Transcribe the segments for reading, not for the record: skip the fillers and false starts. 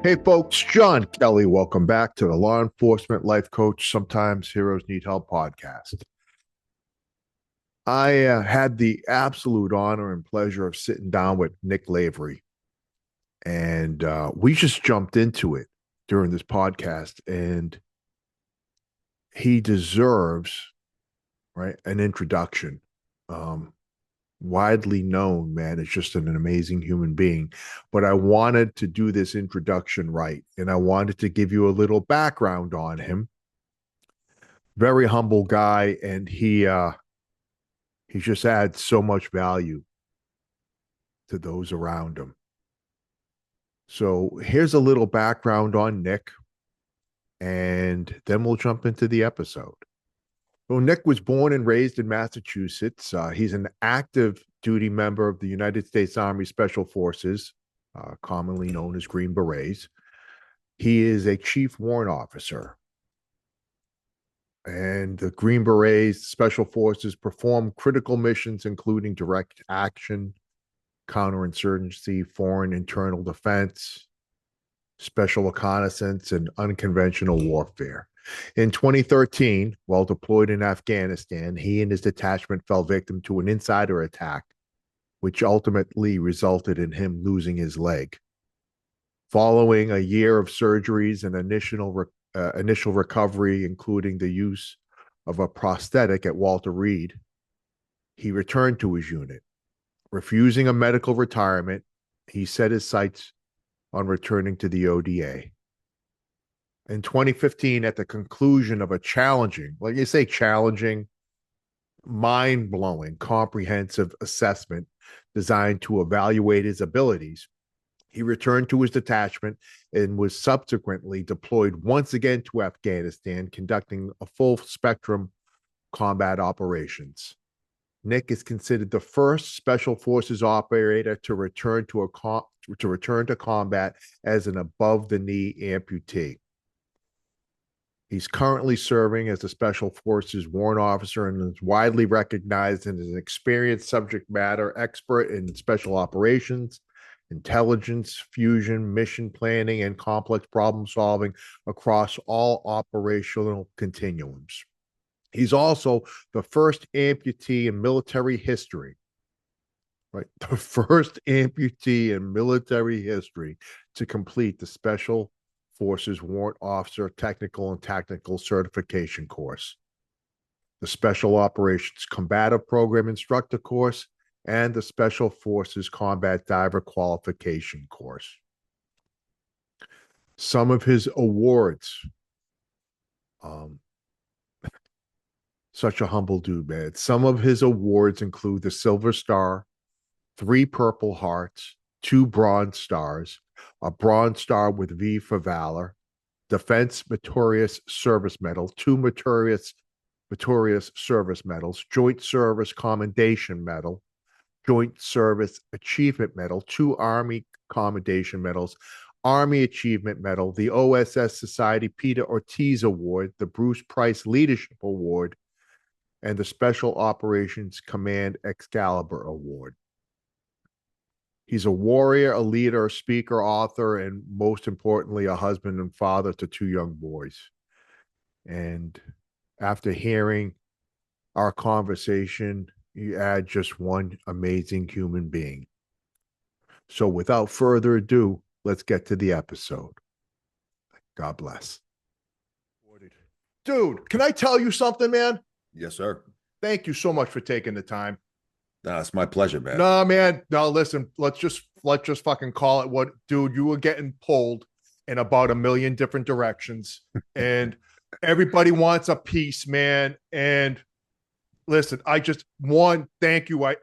Hey folks, John Kelly. Welcome back to the Law Enforcement Life Coach Sometimes Heroes Need Help podcast. I had the absolute honor and pleasure of sitting down with Nick Lavery, and we just jumped into it during this podcast, and he deserves, right, an introduction. Um, Widely known, man, is just an amazing human being. But I wanted to do this introduction right, and I wanted to give you a little background on him. Very humble guy, and he just adds so much value to those around him. So here's a little background on Nick, and then we'll jump into the episode. Well, Nick was born and raised in Massachusetts. He's an active duty member of the United States Army Special Forces, commonly known as Green Berets. He is a chief warrant officer. And the Green Berets Special Forces perform critical missions, including direct action, counterinsurgency, foreign internal defense, special reconnaissance, and unconventional warfare. In 2013, while deployed in Afghanistan, he and his detachment fell victim to an insider attack, which ultimately resulted in him losing his leg. Following a year of surgeries and initial recovery, including the use of a prosthetic at Walter Reed, he returned to his unit. Refusing a medical retirement, he set his sights on returning to the ODA. In 2015, at the conclusion of a challenging, like you say, challenging, mind-blowing, comprehensive assessment designed to evaluate his abilities, he returned to his detachment and was subsequently deployed once again to Afghanistan, conducting a full spectrum combat operations. Nick is considered the first Special Forces operator to return to combat as an above-the-knee amputee. He's currently serving as a Special Forces warrant officer and is widely recognized as an experienced subject matter expert in special operations, intelligence, fusion, mission planning, and complex problem solving across all operational continuums. He's also the first amputee in military history, right? The first amputee in military history to complete the Special Forces Warrant Officer Technical and Tactical Certification course, the Special Operations Combative Program Instructor course, and the Special Forces Combat Diver Qualification course. Some of his awards, such a humble dude, man. Some of his awards include the Silver Star, 3 Purple Hearts, 2 Bronze Stars, a Bronze Star with V for Valor, Defense Meritorious Service Medal, 2 Meritorious Service Medals, Joint Service Commendation Medal, Joint Service Achievement Medal, 2 Army Commendation Medals, Army Achievement Medal, the OSS Society Peter Ortiz Award, the Bruce Price Leadership Award, and the Special Operations Command Excalibur Award. He's a warrior, a leader, a speaker, author, and most importantly, a husband and father to 2 young boys. And after hearing our conversation, you add just one amazing human being. So without further ado, let's get to the episode. God bless. Dude, can I tell you something, man? Yes, sir. Thank you so much for taking the time. No, it's my pleasure, man. No, man. No, listen, let's just fucking call it what, dude, you were getting pulled in about a million different directions. And everybody wants a piece, man. And listen, I just thank you.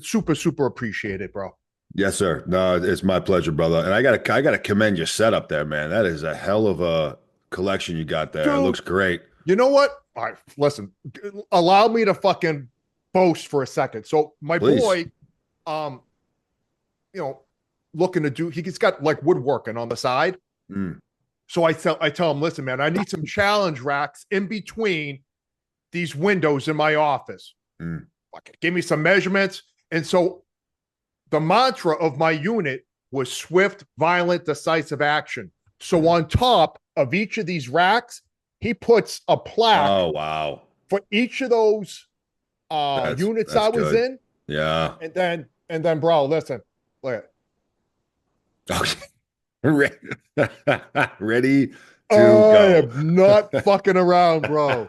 Super appreciate it, bro. Yes, sir. No, it's my pleasure, brother. And I gotta commend your setup there, man. That is a hell of a collection you got there. It Dude, looks great. you know what? All right, listen, allow me to fucking boast for a second. So my Please. boy, um, you know, looking to do, he's got like woodworking on the side. Mm. So I tell him, listen, man, I need some challenge racks in between these windows in my office. Mm. Fucking give me some measurements. And so the mantra of my unit was swift, violent, decisive action. So on top of each of these racks, he puts a plaque Oh, wow. for each of those units That's I was good. in. Yeah. And then, bro, listen, look. Okay. Ready, ready to I go. am not fucking around, bro.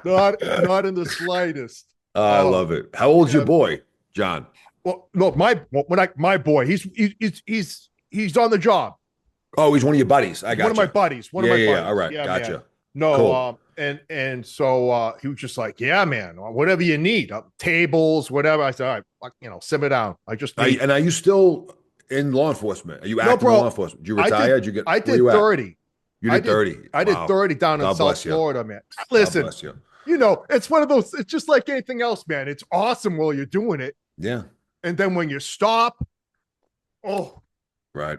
Not in the slightest. I Uh, love it. How old's your yeah. boy, John? Well, no, my boy, he's on the job. Oh, he's one of your buddies. I He's one of my gotcha. buddies. One of Yeah, my yeah, yeah. All buddies. right. Yeah, man. Gotcha. No, Cool. and so he was just like, yeah, man, whatever you need, tables, whatever. I said, all right, simmer down. I just need. Are you still in law enforcement? Are you No, active in law bro. enforcement? Did you I retire? did. Did you get I where did you at? 30. You I did did. 30. I did Wow. 30 down in God South bless you. Florida, man. God Listen, bless you. it's one of those. It's just like anything else, man. It's awesome while you're doing it, Yeah. and then when you stop, oh, Right.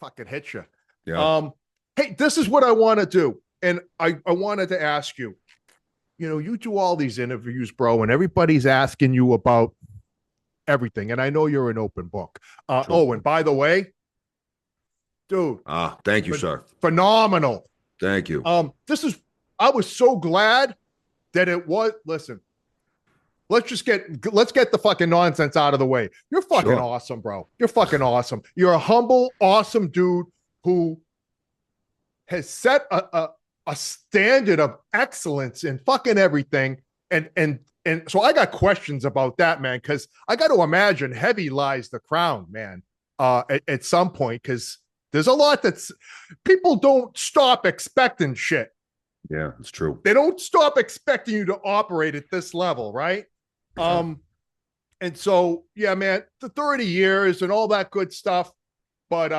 fucking hit you. Yeah. Hey, this is what I want to do, and I wanted to ask you. You do all these interviews, bro, and everybody's asking you about everything, and I know you're an open book. Sure. Oh, and by the way, dude, Thank you, sir. phenomenal. Thank you. I was so glad that it was. Listen, let's get the fucking nonsense out of the way. You're fucking Sure. awesome, bro. You're fucking awesome. You're a humble, awesome dude who has set a standard of excellence in fucking everything. And so I got questions about that, man, because I got to imagine heavy lies the crown, man, at some point, because there's a lot that's people don't stop expecting shit. Yeah, it's true. They don't stop expecting you to operate at this level, right? Yeah. And so, yeah, man, the 30 years and all that good stuff. But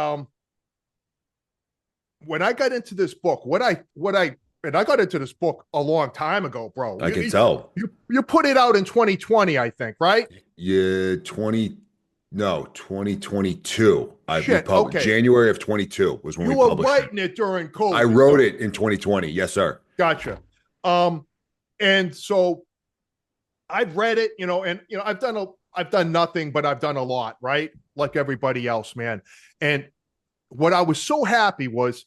when I got into this book, and I got into this book a long time ago, bro. I can tell. You put it out in 2020, I think, right? Yeah, 2022. Okay. January of 22 was when you we were published writing it during COVID. I wrote it in 2020. Yes, sir. Gotcha. And so I've read it, and I've done nothing, but I've done a lot, right? Like everybody else, man. And what I was so happy was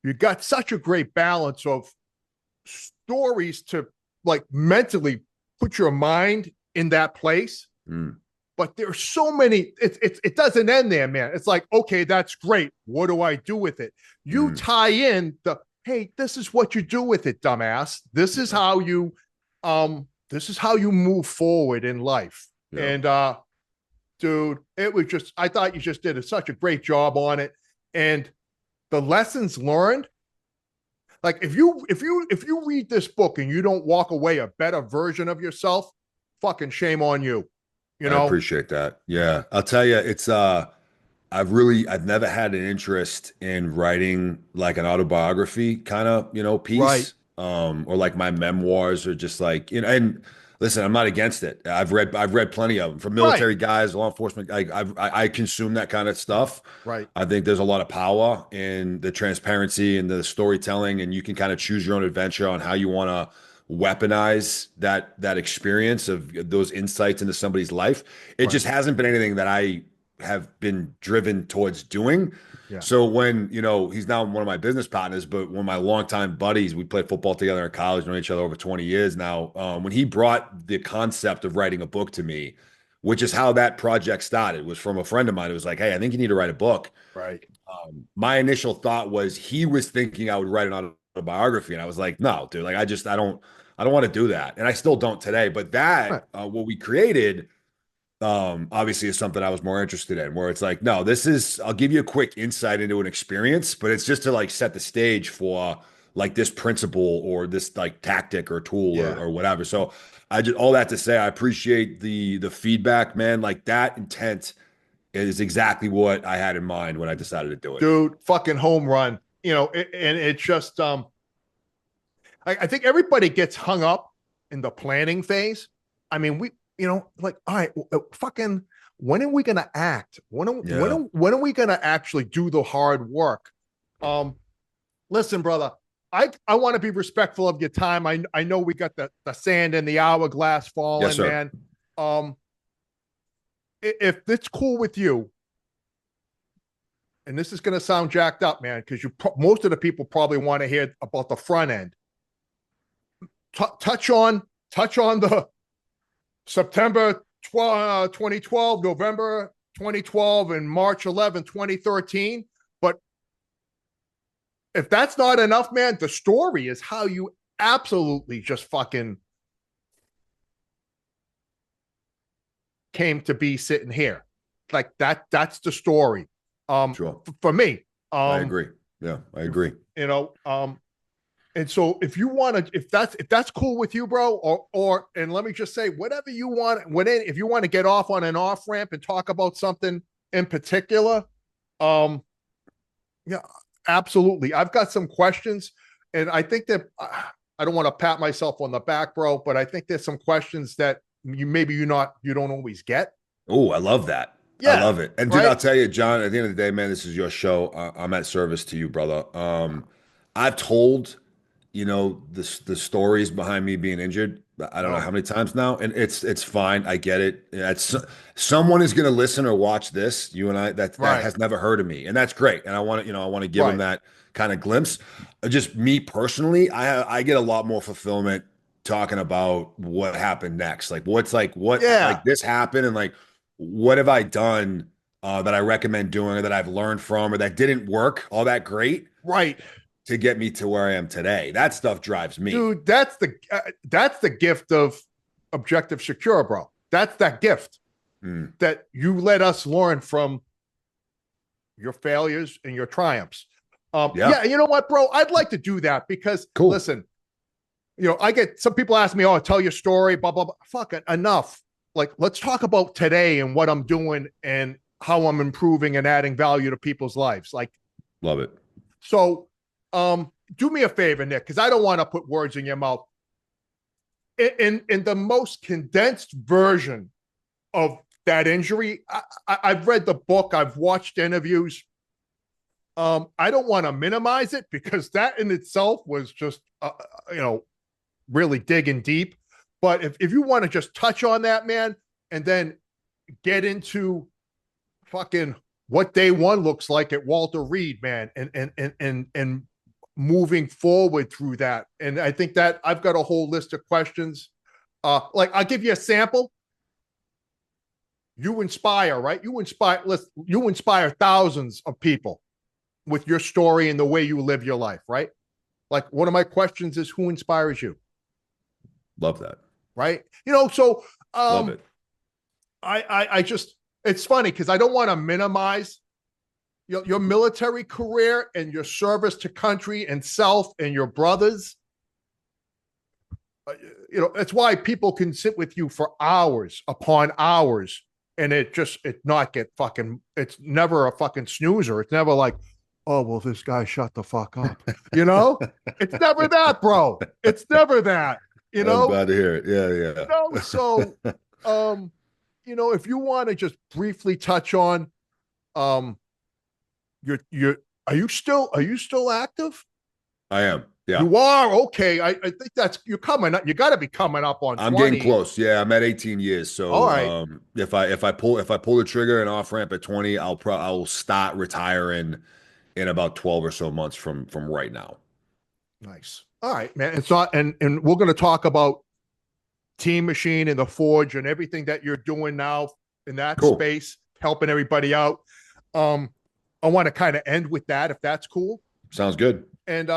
you got such a great balance of stories to like mentally put your mind in that place. But there's so many, it doesn't end there, man. It's like, okay, that's great. What do I do with it? You tie in hey, this is what you do with it, dumbass. This is how you move forward in life. Yeah. And dude, it was just, I thought you just did such a great job on it. And the lessons learned, like if you read this book and you don't walk away a better version of yourself, fucking shame on you. I appreciate that. Yeah. I'll tell you, it's I've never had an interest in writing like an autobiography kind of, piece. Right. Or like my memoirs or just like, and listen, I'm not against it. I've read plenty of them from military guys, law enforcement. I consume that kind of stuff. Right. I think there's a lot of power in the transparency and the storytelling, and you can kind of choose your own adventure on how you want to weaponize that experience of those insights into somebody's life. It just hasn't been anything that I have been driven towards doing. Yeah. So when, he's now one of my business partners, but one of my longtime buddies, we played football together in college, known each other over 20 years now. When he brought the concept of writing a book to me, which is how that project started, was from a friend of mine. It was like, hey, I think you need to write a book. Right. My initial thought was he was thinking I would write an autobiography. And I was like, no, dude, like, I don't want to do that. And I still don't today, but that, what we created, obviously is something I was more interested in, where it's like, no, I'll give you a quick insight into an experience, but it's just to like set the stage for like this principle or this like tactic or tool or whatever. So all that to say, I appreciate the feedback, man. Like that intent is exactly what I had in mind when I decided to do it. Dude, fucking home run, and it's just, I think everybody gets hung up in the planning phase. I mean, like, all right, fucking, when are we going to act? When are we going to actually do the hard work? Listen, brother, I want to be respectful of your time. I know we got the sand in the hourglass falling, man. If it's cool with you, and this is going to sound jacked up, man, because most of the people probably want to hear about the front end. Touch on the September 2012, November 2012, and March 11, 2013. But if that's not enough, man, the story is how you absolutely just fucking came to be sitting here. Like that's the story. Sure. For me. I agree. Yeah, I agree. And so if you want to, if that's cool with you, bro, or and let me just say, whatever you want, if you want to get off on an off ramp and talk about something in particular, yeah, absolutely. I've got some questions, and I think that I don't want to pat myself on the back, bro, but I think there's some questions that you don't always get. Oh, I love that. Yeah, I love it. And dude, right? I'll tell you, John, at the end of the day, man, this is your show. I'm at service to you, brother. I've told, the stories behind me being injured. I don't know how many times now, and it's fine. I get it. Someone is going to listen or watch this. You and I that has never heard of me, and that's great. And I want to give them that kind of glimpse. Just me personally, I get a lot more fulfillment talking about what happened next. Like like this happened, and like what have I done that I recommend doing, or that I've learned from, or that didn't work all that great. Right. To get me to where I am today. That stuff drives me. Dude, that's the gift of Objective Secure, bro. That's that gift that you let us learn from your failures and your triumphs. Yeah, you know what, bro? I'd like to do that because, listen, I get some people ask me, oh, tell your story, blah, blah, blah. Fuck it, enough. Like, let's talk about today and what I'm doing and how I'm improving and adding value to people's lives. Like, love it. So, do me a favor, Nick, because I don't want to put words in your mouth. In the most condensed version of that injury, I've read the book, I've watched interviews. I don't want to minimize it because that in itself was just, really digging deep. But if you want to just touch on that, man, and then get into fucking what day one looks like at Walter Reed, man, and moving forward through that. And I think that I've got a whole list of questions. Like I'll give you a sample. You inspire, right? You inspire thousands of people with your story and the way you live your life, right? Like one of my questions is, who inspires you? Love that. Right? So love it. I just, it's funny because I don't want to minimize your military career and your service to country and self and your brothers. That's why people can sit with you for hours upon hours and it's never a fucking snoozer. It's never like, oh, well, this guy shut the fuck up. It's never that, bro. It's never that, I'm glad to hear it. Yeah. So, if you want to just briefly touch on, are you still active? I am. Yeah. You are? Okay. I think you're coming up. You got to be coming up on 20. I'm getting close. Yeah, I'm at 18 years. So all right. If I pull the trigger and off ramp at 20, I'll start retiring in about 12 or so months from right now. Nice. All right, man. It's not, and we're going to talk about Team Machine and the Forge and everything that you're doing now in that space, helping everybody out. I want to kind of end with that, if that's cool. Sounds good. And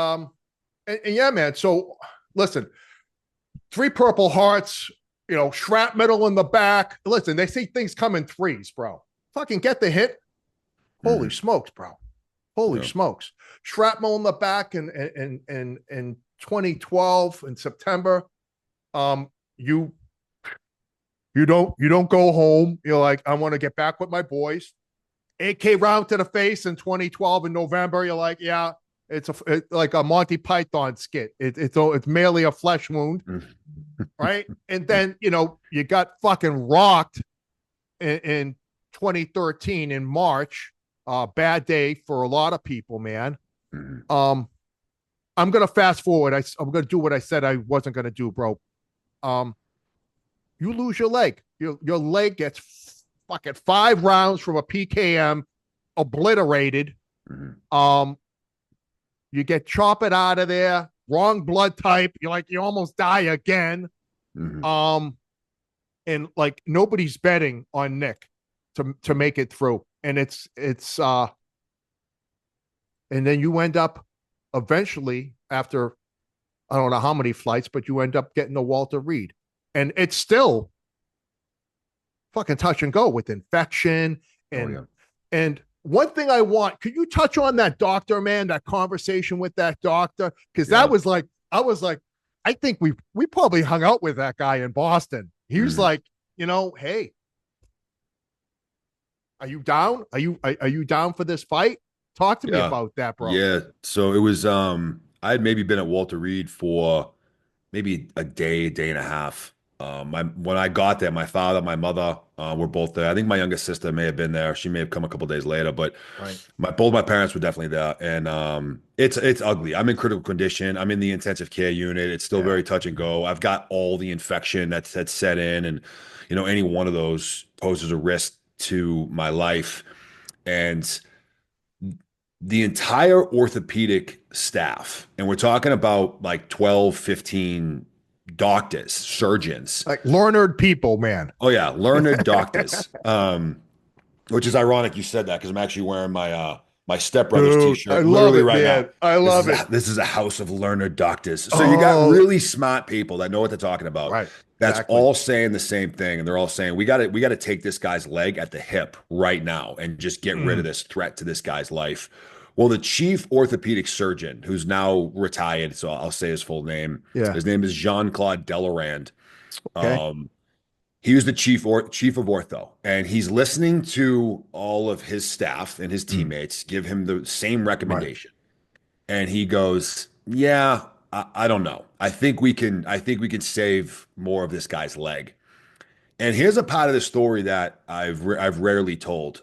yeah, man. So listen, 3 Purple Hearts, shrapnel in the back. Listen, they see things come in threes, bro. Fucking get the hit. Holy smokes, bro. Holy smokes. Shrapnel in the back in 2012 in September. You don't go home. You're like, I want to get back with my boys. AK round to the face in 2012 in November. You're like, yeah, it's like a Monty Python skit. It's merely a flesh wound, right? And then you got fucking rocked in 2013 in March. Bad day for a lot of people, man. I'm gonna fast forward. I'm gonna do what I said I wasn't gonna do, bro. You lose your leg. Your leg gets fucking 5 rounds from a PKM obliterated Mhm. Um, you get chop it out of there, wrong blood type. You're like, you almost die again. Mhm. Um, and like nobody's betting on Nick to make it through. And it's and then you end up eventually after I don't know how many flights, but you end up getting the Walter Reed. And it's still fucking touch and go with infection Oh and yeah. and one thing I want, could you touch on that doctor, man, that conversation with that doctor? Because that Yeah. was like, I was like, I think we probably hung out with that guy in Boston. He was Mhm. like, hey, are you down? Are you down for this fight? Talk to me Yeah. about that, bro. Yeah. So it was I had maybe been at Walter Reed for maybe a day, day and a half. When I got there, my father, my mother, were both there. I think my youngest sister may have been there. She may have come a couple days later, but Right. both my parents were definitely there. And it's ugly. I'm in critical condition. I'm in the intensive care unit. It's still Yeah. very touch and go. I've got all the infection that's set in, and any one of those poses a risk to my life. And the entire orthopedic staff, and we're talking about like 12, 15 doctors, surgeons. Like learned people, man. Oh yeah, learned doctors. Which is ironic you said that because I'm actually wearing my stepbrother's Dude, I t-shirt love literally it, right now. man. I love it. This is a house of learned doctors. So you got Oh, really smart people that know what they're talking about. right. That's Exactly. all saying the same thing, and they're all saying we got to take this guy's leg at the hip right now and just get rid of Mm, this threat to this guy's life. Well, the chief orthopedic surgeon, who's now retired, so I'll say his full name. yeah. His name is Jean-Claude Delarand. Okay. Um, he was the chief of ortho, and he's listening to all of his staff and his Mm, teammates give him the same right. recommendation. And he goes, "Yeah, I don't know. I think we can save more of this guy's leg." And here's a part of the story that I've rarely told.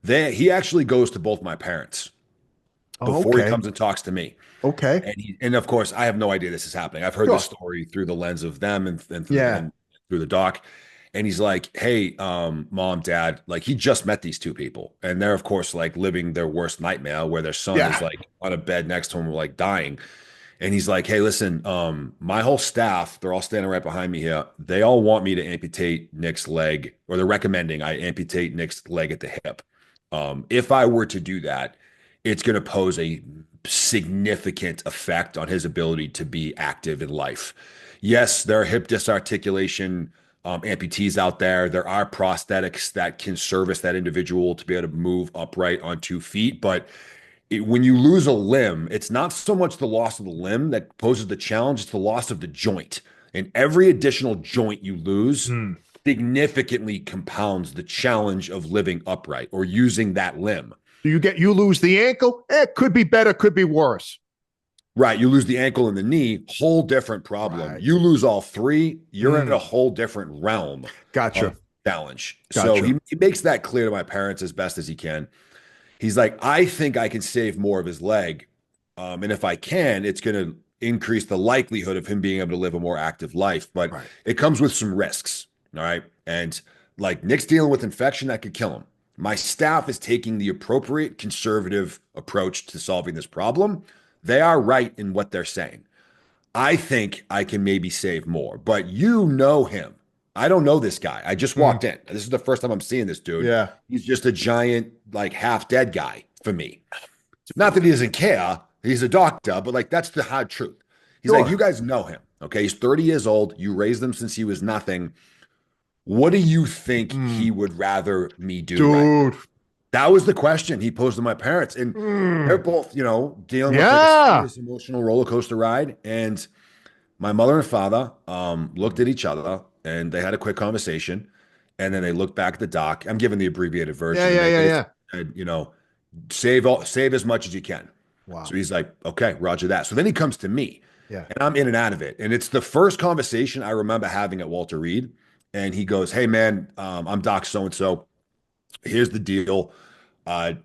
He actually goes to both my parents Oh, before he okay. comes and talks to me. Okay. And of course, I have no idea this is happening. I've heard this Sure. story through the lens of them Yeah. and through the doc. And he's like, "Hey, mom, dad, like he just met these two people, and they're of course like living their worst nightmare, where their son is Yeah. like on a bed next to him, like dying." And he's like, "Hey, listen, my whole staff, they're all standing right behind me here. They all want me to amputate Nick's leg, or they're recommending I amputate Nick's leg at the hip. If I were to do that, it's going to pose a significant effect on his ability to be active in life. Yes, there are hip dysarticulation amputees out there. There are prosthetics that can service that individual to be able to move upright on 2 feet, but when you lose a limb, it's not so much the loss of the limb that poses the challenge, it's the loss of the joint. And every additional joint you lose Mm. significantly compounds the challenge of living upright or using that limb. Do you lose the ankle? It could be better, could be worse. Right, you lose the ankle and the knee, whole different problem. Right. You lose all three, you're in a Mm. whole different realm Gotcha. of challenge. So Gotcha. he makes that clear to my parents as best as he can. He's like, I think I can save more of his leg. And if I can, it's going to increase the likelihood of him being able to live a more active life. But Right. it comes with some risks. All right. And like Nick's dealing with infection that could kill him. My staff is taking the appropriate conservative approach to solving this problem. They are right in what they're saying. I think I can maybe save more, but you know him. I don't know this guy. I just Mm. walked in. This is the first time I'm seeing this dude. Yeah. He's just a giant, like half dead guy for me. Not that he doesn't care. He's a doctor, but like that's the hard truth. He's like, Sure. you guys know him. Okay. He's 30 years old. You raised him since he was nothing. What do you think he Mm. would rather me do right now? Dude. That was the question he posed to my parents. And they're Mm. both, dealing with like a Yeah. serious emotional roller coaster ride. And my mother and father looked Mm. at each other and they had a quick conversation. And then they looked back at the doc. I'm giving the abbreviated Yeah, version, and yeah, they yeah, basically yeah. said, save as much as you can. So Wow. he's like, okay, Roger that. So then he comes to me Yeah. and I'm in and out of it. And it's the first conversation I remember having at Walter Reed. And he goes, hey, man, I'm Doc so and so. Here's the deal.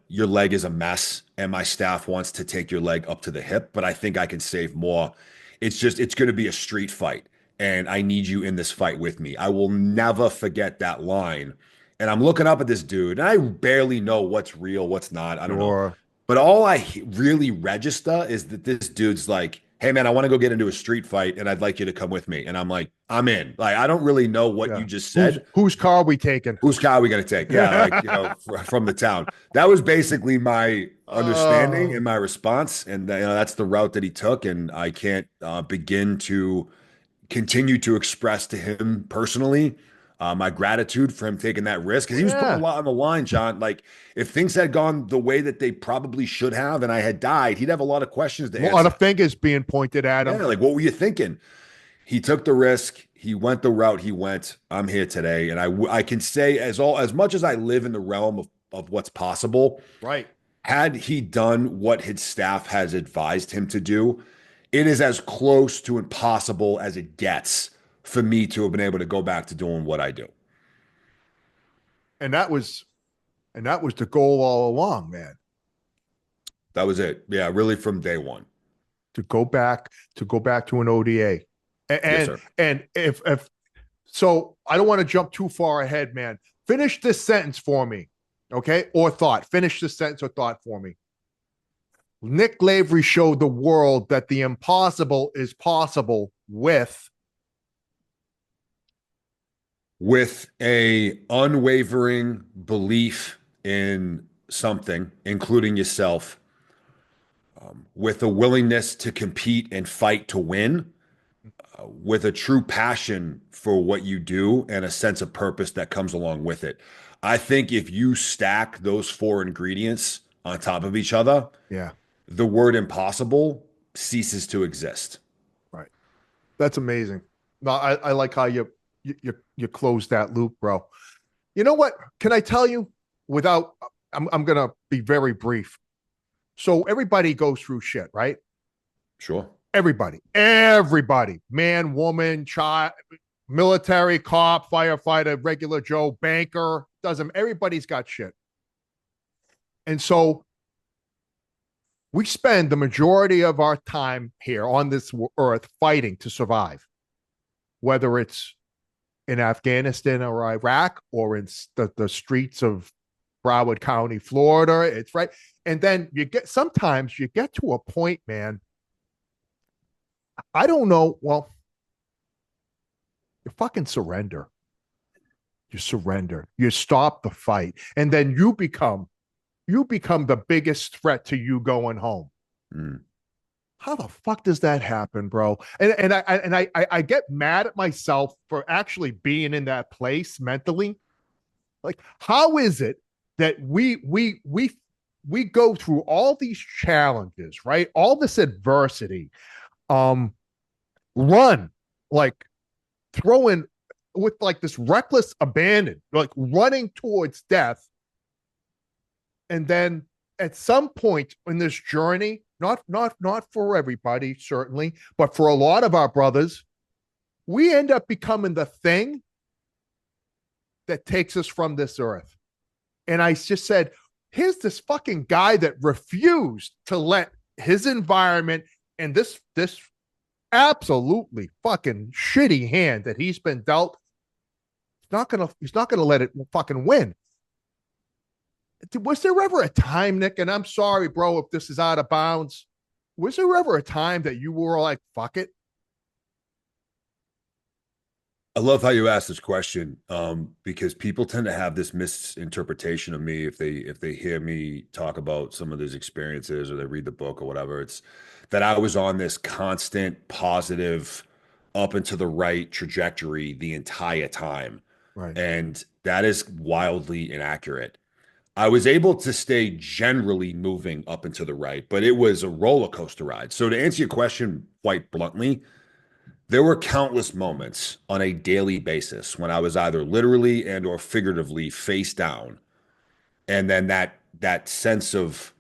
Your leg is a mess, and my staff wants to take your leg up to the hip, but I think I can save more. It's going to be a street fight, and I need you in this fight with me. I will never forget that line. And I'm looking up at this dude, and I barely know what's real, what's not. I don't know. Sure. But all I really register is that this dude's like, hey, man, I want to go get into a street fight, and I'd like you to come with me. And I'm like, I'm in. Like, I don't really know what you Yeah. just Whose said. whose car we taking? Whose car are we going to take? Yeah, like, from the town. That was basically my understanding Oh, and my response. And, that's the route that he took. And I can't begin to continue to express to him personally my gratitude for him taking that risk because he was putting a yeah. lot on the line, John. Like if things had gone the way that they probably should have, and I had died, he'd have a lot of questions to A lot answer. of fingers being pointed at Yeah, him. like what were you thinking? He took the risk. He went the route he went. I'm here today, and I can say as much as I live in the realm of what's possible. Right. Had he done what his staff has advised him to do, it is as close to impossible as it gets for me to have been able to go back to doing what I do. And that was the goal all along, man. That was it. Yeah, really from day one. To go back to an ODA. Yes, And sir. and if so I don't want to jump too far ahead, man. Finish this sentence for me. Okay? Or thought. Finish this sentence or thought for me. Nick Lavery showed the world that the impossible is possible With a unwavering belief in something, including yourself, with a willingness to compete and fight to win, with a true passion for what you do and a sense of purpose that comes along with it. I think if you stack those four ingredients on top of each other, yeah, the word impossible ceases to exist. right. That's amazing. No, I like how you close that loop, bro. You know what? Can I tell you without I'm gonna be very brief. So everybody goes through shit, right? Sure. Everybody, man, woman, child, military, cop, firefighter, regular Joe, banker, doesn't everybody's got shit. And so we spend the majority of our time here on this earth fighting to survive, whether it's in Afghanistan or Iraq or in the streets of Broward County, Florida. It's right. And then sometimes you get to a point, man. I don't know. Well, you fucking surrender. You surrender. You stop the fight. And then you become the biggest threat to you going home. Mm. How the fuck does that happen, bro? And I get mad at myself for actually being in that place mentally. Like, how is it that we go through all these challenges, right? All this adversity, run like throwing with like this reckless abandon, like running towards death, and then at some point in this journey, not for everybody certainly, but for a lot of our brothers, we end up becoming the thing that takes us from this earth. And I just said, here's this fucking guy that refused to let his environment and this absolutely fucking shitty hand that he's been dealt, he's not gonna let it fucking win. Was there ever a time, Nick, and I'm sorry, bro, if this is out of bounds, was there ever a time that you were like, fuck it? I love how you asked this question, because people tend to have this misinterpretation of me if they hear me talk about some of these experiences or they read the book or whatever. It's that I was on this constant positive up and to the right trajectory the entire time. Right. And that is wildly inaccurate. I was able to stay generally moving up and to the right, but it was a roller coaster ride. So to answer your question quite bluntly, there were countless moments on a daily basis when I was either literally and or figuratively face down, and then that sense of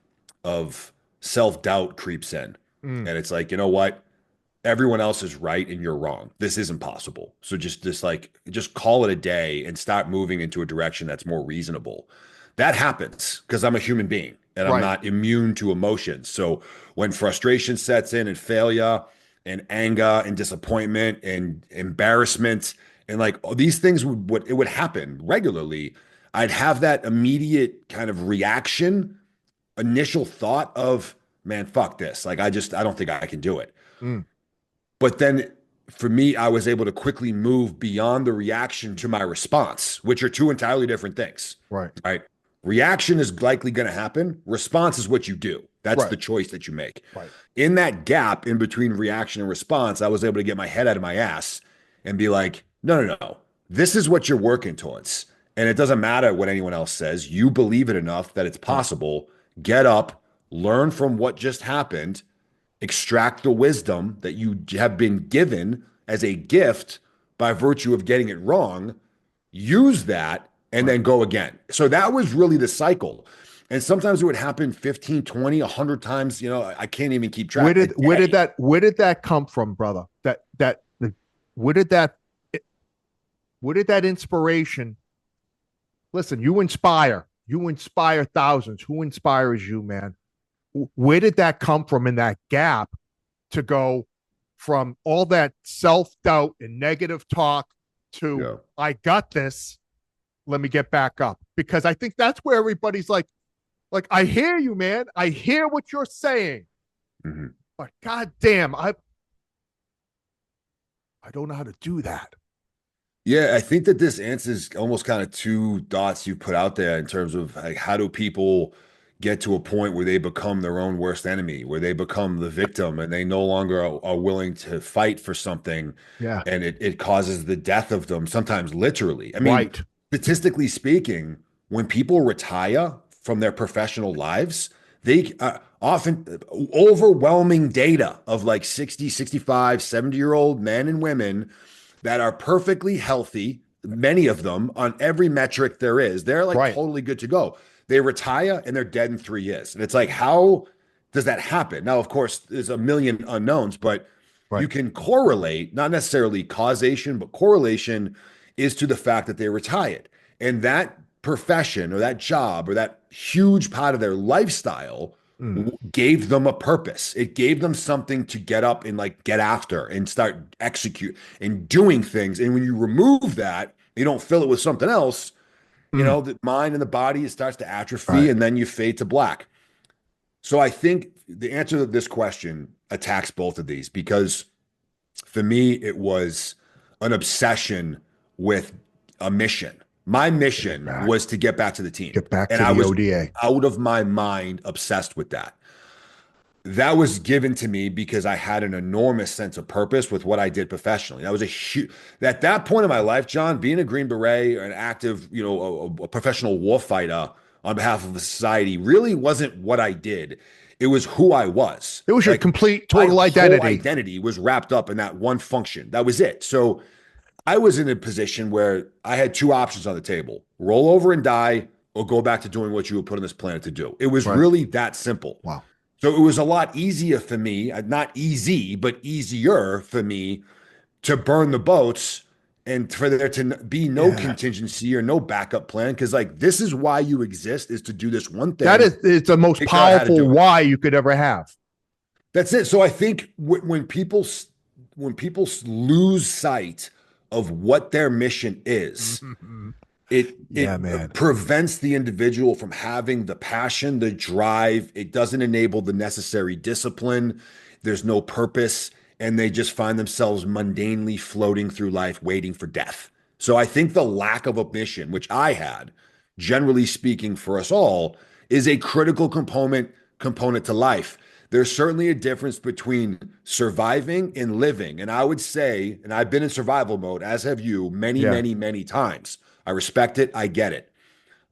self-doubt creeps in. Mm, And it's like, you know what? Everyone else is right and you're wrong. This isn't possible. So just call it a day and start moving into a direction that's more reasonable. That happens because I'm a human being and I'm right. not immune to emotions. So when frustration sets in and failure and anger and disappointment and embarrassment and like all these things it would happen regularly. I'd have that immediate kind of reaction, initial thought of, man, fuck this. Like, I don't think I can do it. Mm, But then for me, I was able to quickly move beyond the reaction to my response, which are two entirely different things. right. Right. Reaction is likely going to happen. Response is what you do. That's Right. the choice that you make. Right. In that gap in between reaction and response, I was able to get my head out of my ass and be like, no, no, no. This is what you're working towards. And it doesn't matter what anyone else says. You believe it enough that it's Right. possible. Get up, learn from what just happened, extract the wisdom that you have been given as a gift by virtue of getting it wrong, use that, and Right. then go again. So that was really the cycle. And sometimes it would happen 15, 20, 100 times. I can't even keep Where track. A did where did day. that come from, brother? Where did that where did that inspiration? Listen, you inspire. You inspire thousands. Who inspires you, man? Where did that come from in that gap to go from all that self-doubt and negative talk to Yeah. I got this, let me get back up? Because I think that's where everybody's like I hear you, man. I hear what you're saying. Mhm. But goddamn, I don't know how to do that. Yeah, I think that this answers almost kind of two dots you put out there in terms of like how do people get to a point where they become their own worst enemy, where they become the victim and they no longer are willing to fight for something, Yeah. and it causes the death of them, sometimes literally. I mean, Right. statistically speaking, when people retire from their professional lives, they often overwhelming data of like 60, 65, 70-year-old men and women that are perfectly healthy, many of them on every metric there is. They're like Right. totally good to go. They retire and they're dead in 3 years. And it's like, how does that happen? Now, of course, there's a million unknowns, but you Right. can correlate, not necessarily causation, but correlation is to the fact that they retired. And that profession or that job or that huge part of their lifestyle Mm. gave them a purpose. It gave them something to get up and like get after and start execute and doing things. And when you remove that, you don't fill it with something else, Mm. the mind and the body, it starts to atrophy Right. and then you fade to black. So I think the answer to this question attacks both of these because for me, it was an obsession with a mission. My Get it mission back. was to get back to the team. Get back And to I the was ODA. out of my mind obsessed with that. That was given to me because I had an enormous sense of purpose with what I did professionally. That was a huge, at that point in my life, John, being a Green Beret or an active, a professional war fighter on behalf of the society really wasn't what I did. It was who I was. It was your Like complete my total whole identity. identity was wrapped up in that one function. That was it. So I was in a position where I had two options on the table: roll over and die or go back to doing what you were put on this planet to do. It was Right. really that simple. Wow. So it was a lot easier for me, not easy, but easier for me to burn the boats and for there to be no Yeah. contingency or no backup plan. Cause like, this is why you exist, is to do this one That thing, is it's the most figure out how to powerful do it. why you could ever have. That's it. So I think when people lose sight of what their mission is, it Yeah, it man. prevents the individual from having the passion, the drive. It doesn't enable the necessary discipline. There's no purpose, and they just find themselves mundanely floating through life waiting for death. So I think the lack of a mission, which I had, generally speaking for us all, is a critical component to life. There's certainly a difference between surviving and living. And I would say, and I've been in survival mode, as have you, many, Yeah. many, many times. I respect it. I get it.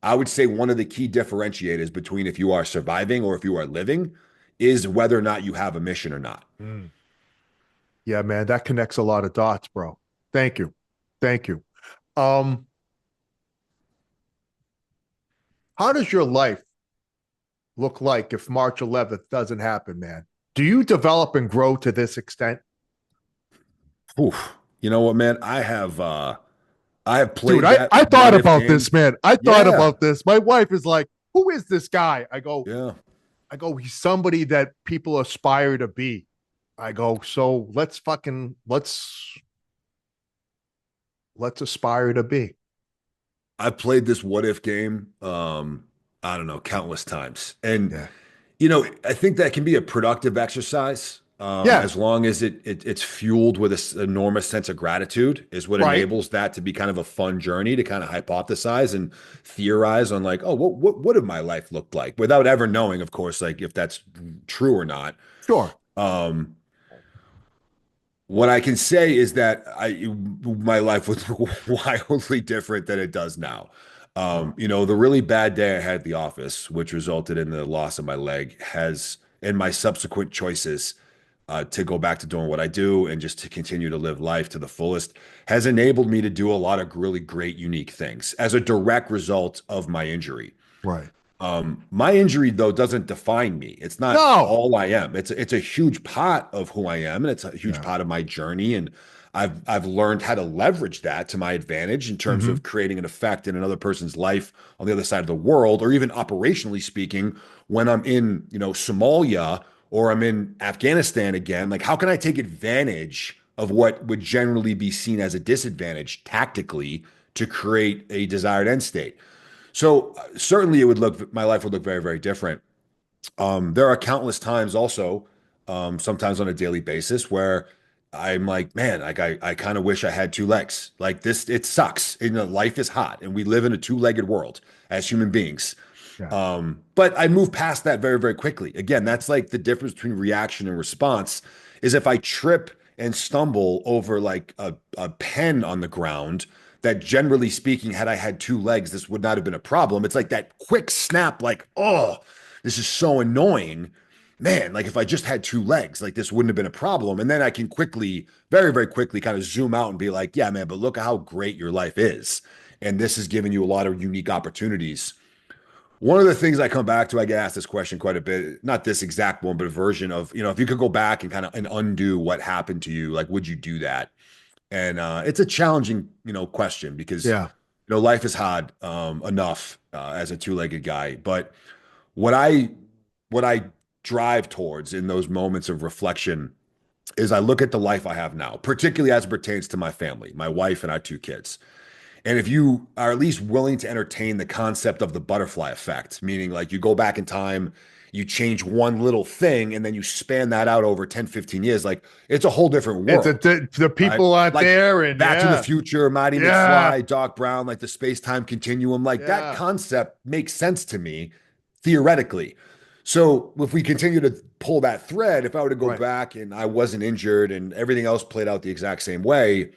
I would say one of the key differentiators between if you are surviving or if you are living is whether or not you have a mission or not. Mm. Yeah, man. That connects a lot of dots, bro. Thank you. Thank you. Um, how does your life look like if March 11th doesn't happen, man? Do you develop and grow to this extent? Oof. You know what, man? I have Dude, played I that thought what if about game. this, man. I thought Yeah. about this. My wife is like, who is this guy? Yeah. He's somebody that people aspire to be. I go, so let's aspire to be. I've played this what if game, I don't know, countless times. And Yeah. I think that can be a productive exercise, Yeah. as long as it's fueled with this enormous sense of gratitude is what Right. enables that to be kind of a fun journey to kind of hypothesize and theorize on like, oh, what would my life look like without ever knowing, of course, like if that's true or not. Sure. Um, what I can say is that my life was wildly different than it does now. Sure. The really bad day I had at the office, which resulted in the loss of my leg, has and my subsequent choices to go back to doing what I do and just to continue to live life to the fullest has enabled me to do a lot of really great, unique things as a direct result of my injury. Right. My injury though doesn't define me. It's not No. all I am. It's a huge part of who I am, and it's a huge Yeah. part of my journey. And I've learned how to leverage that to my advantage in terms Hmm. of creating an effect in another person's life on the other side of the world, or even operationally speaking, when I'm in, Somalia or I'm in Afghanistan again. Like, how can I take advantage of what would generally be seen as a disadvantage tactically to create a desired end state? So certainly my life would look very, very different. There are countless times also, sometimes on a daily basis where I'm like, man, like I kind of wish I had two legs. Like this, it sucks. Life is hot and we live in a two-legged world as human beings. Yeah. But I move past that very, very quickly. Again, that's like the difference between reaction and response is if I trip and stumble over like a pen on the ground, that generally speaking, had I had two legs, this would not have been a problem. It's like that quick snap, like, oh, this is so annoying. Man, like if I just had two legs, like this wouldn't have been a problem. And then I can quickly, very, very quickly kind of zoom out and be like, yeah, man, but look at how great your life is. And this has given you a lot of unique opportunities. One of the things I come back to, I get asked this question quite a bit, not this exact one, but a version of, if you could go back and kind of and undo what happened to you, like, would you do that? And it's a challenging, question because, Yeah. life is hard enough as a two-legged guy. But what I what I drive towards in those moments of reflection is I look at the life I have now, particularly as it pertains to my family, my wife and our two kids. And if you are at least willing to entertain the concept of the butterfly effect, meaning like you go back in time, you change one little thing, and then you span that out over 10, 15 years, like it's a whole different It's world, the right? people out Like there, and Back to the yeah. Future, Marty Yeah. McFly, Doc Brown, like the space-time continuum, like that Yeah. concept makes sense to me theoretically. So if we continue to pull that thread, if I were to go Right. back and I wasn't injured and everything else played out the exact same way,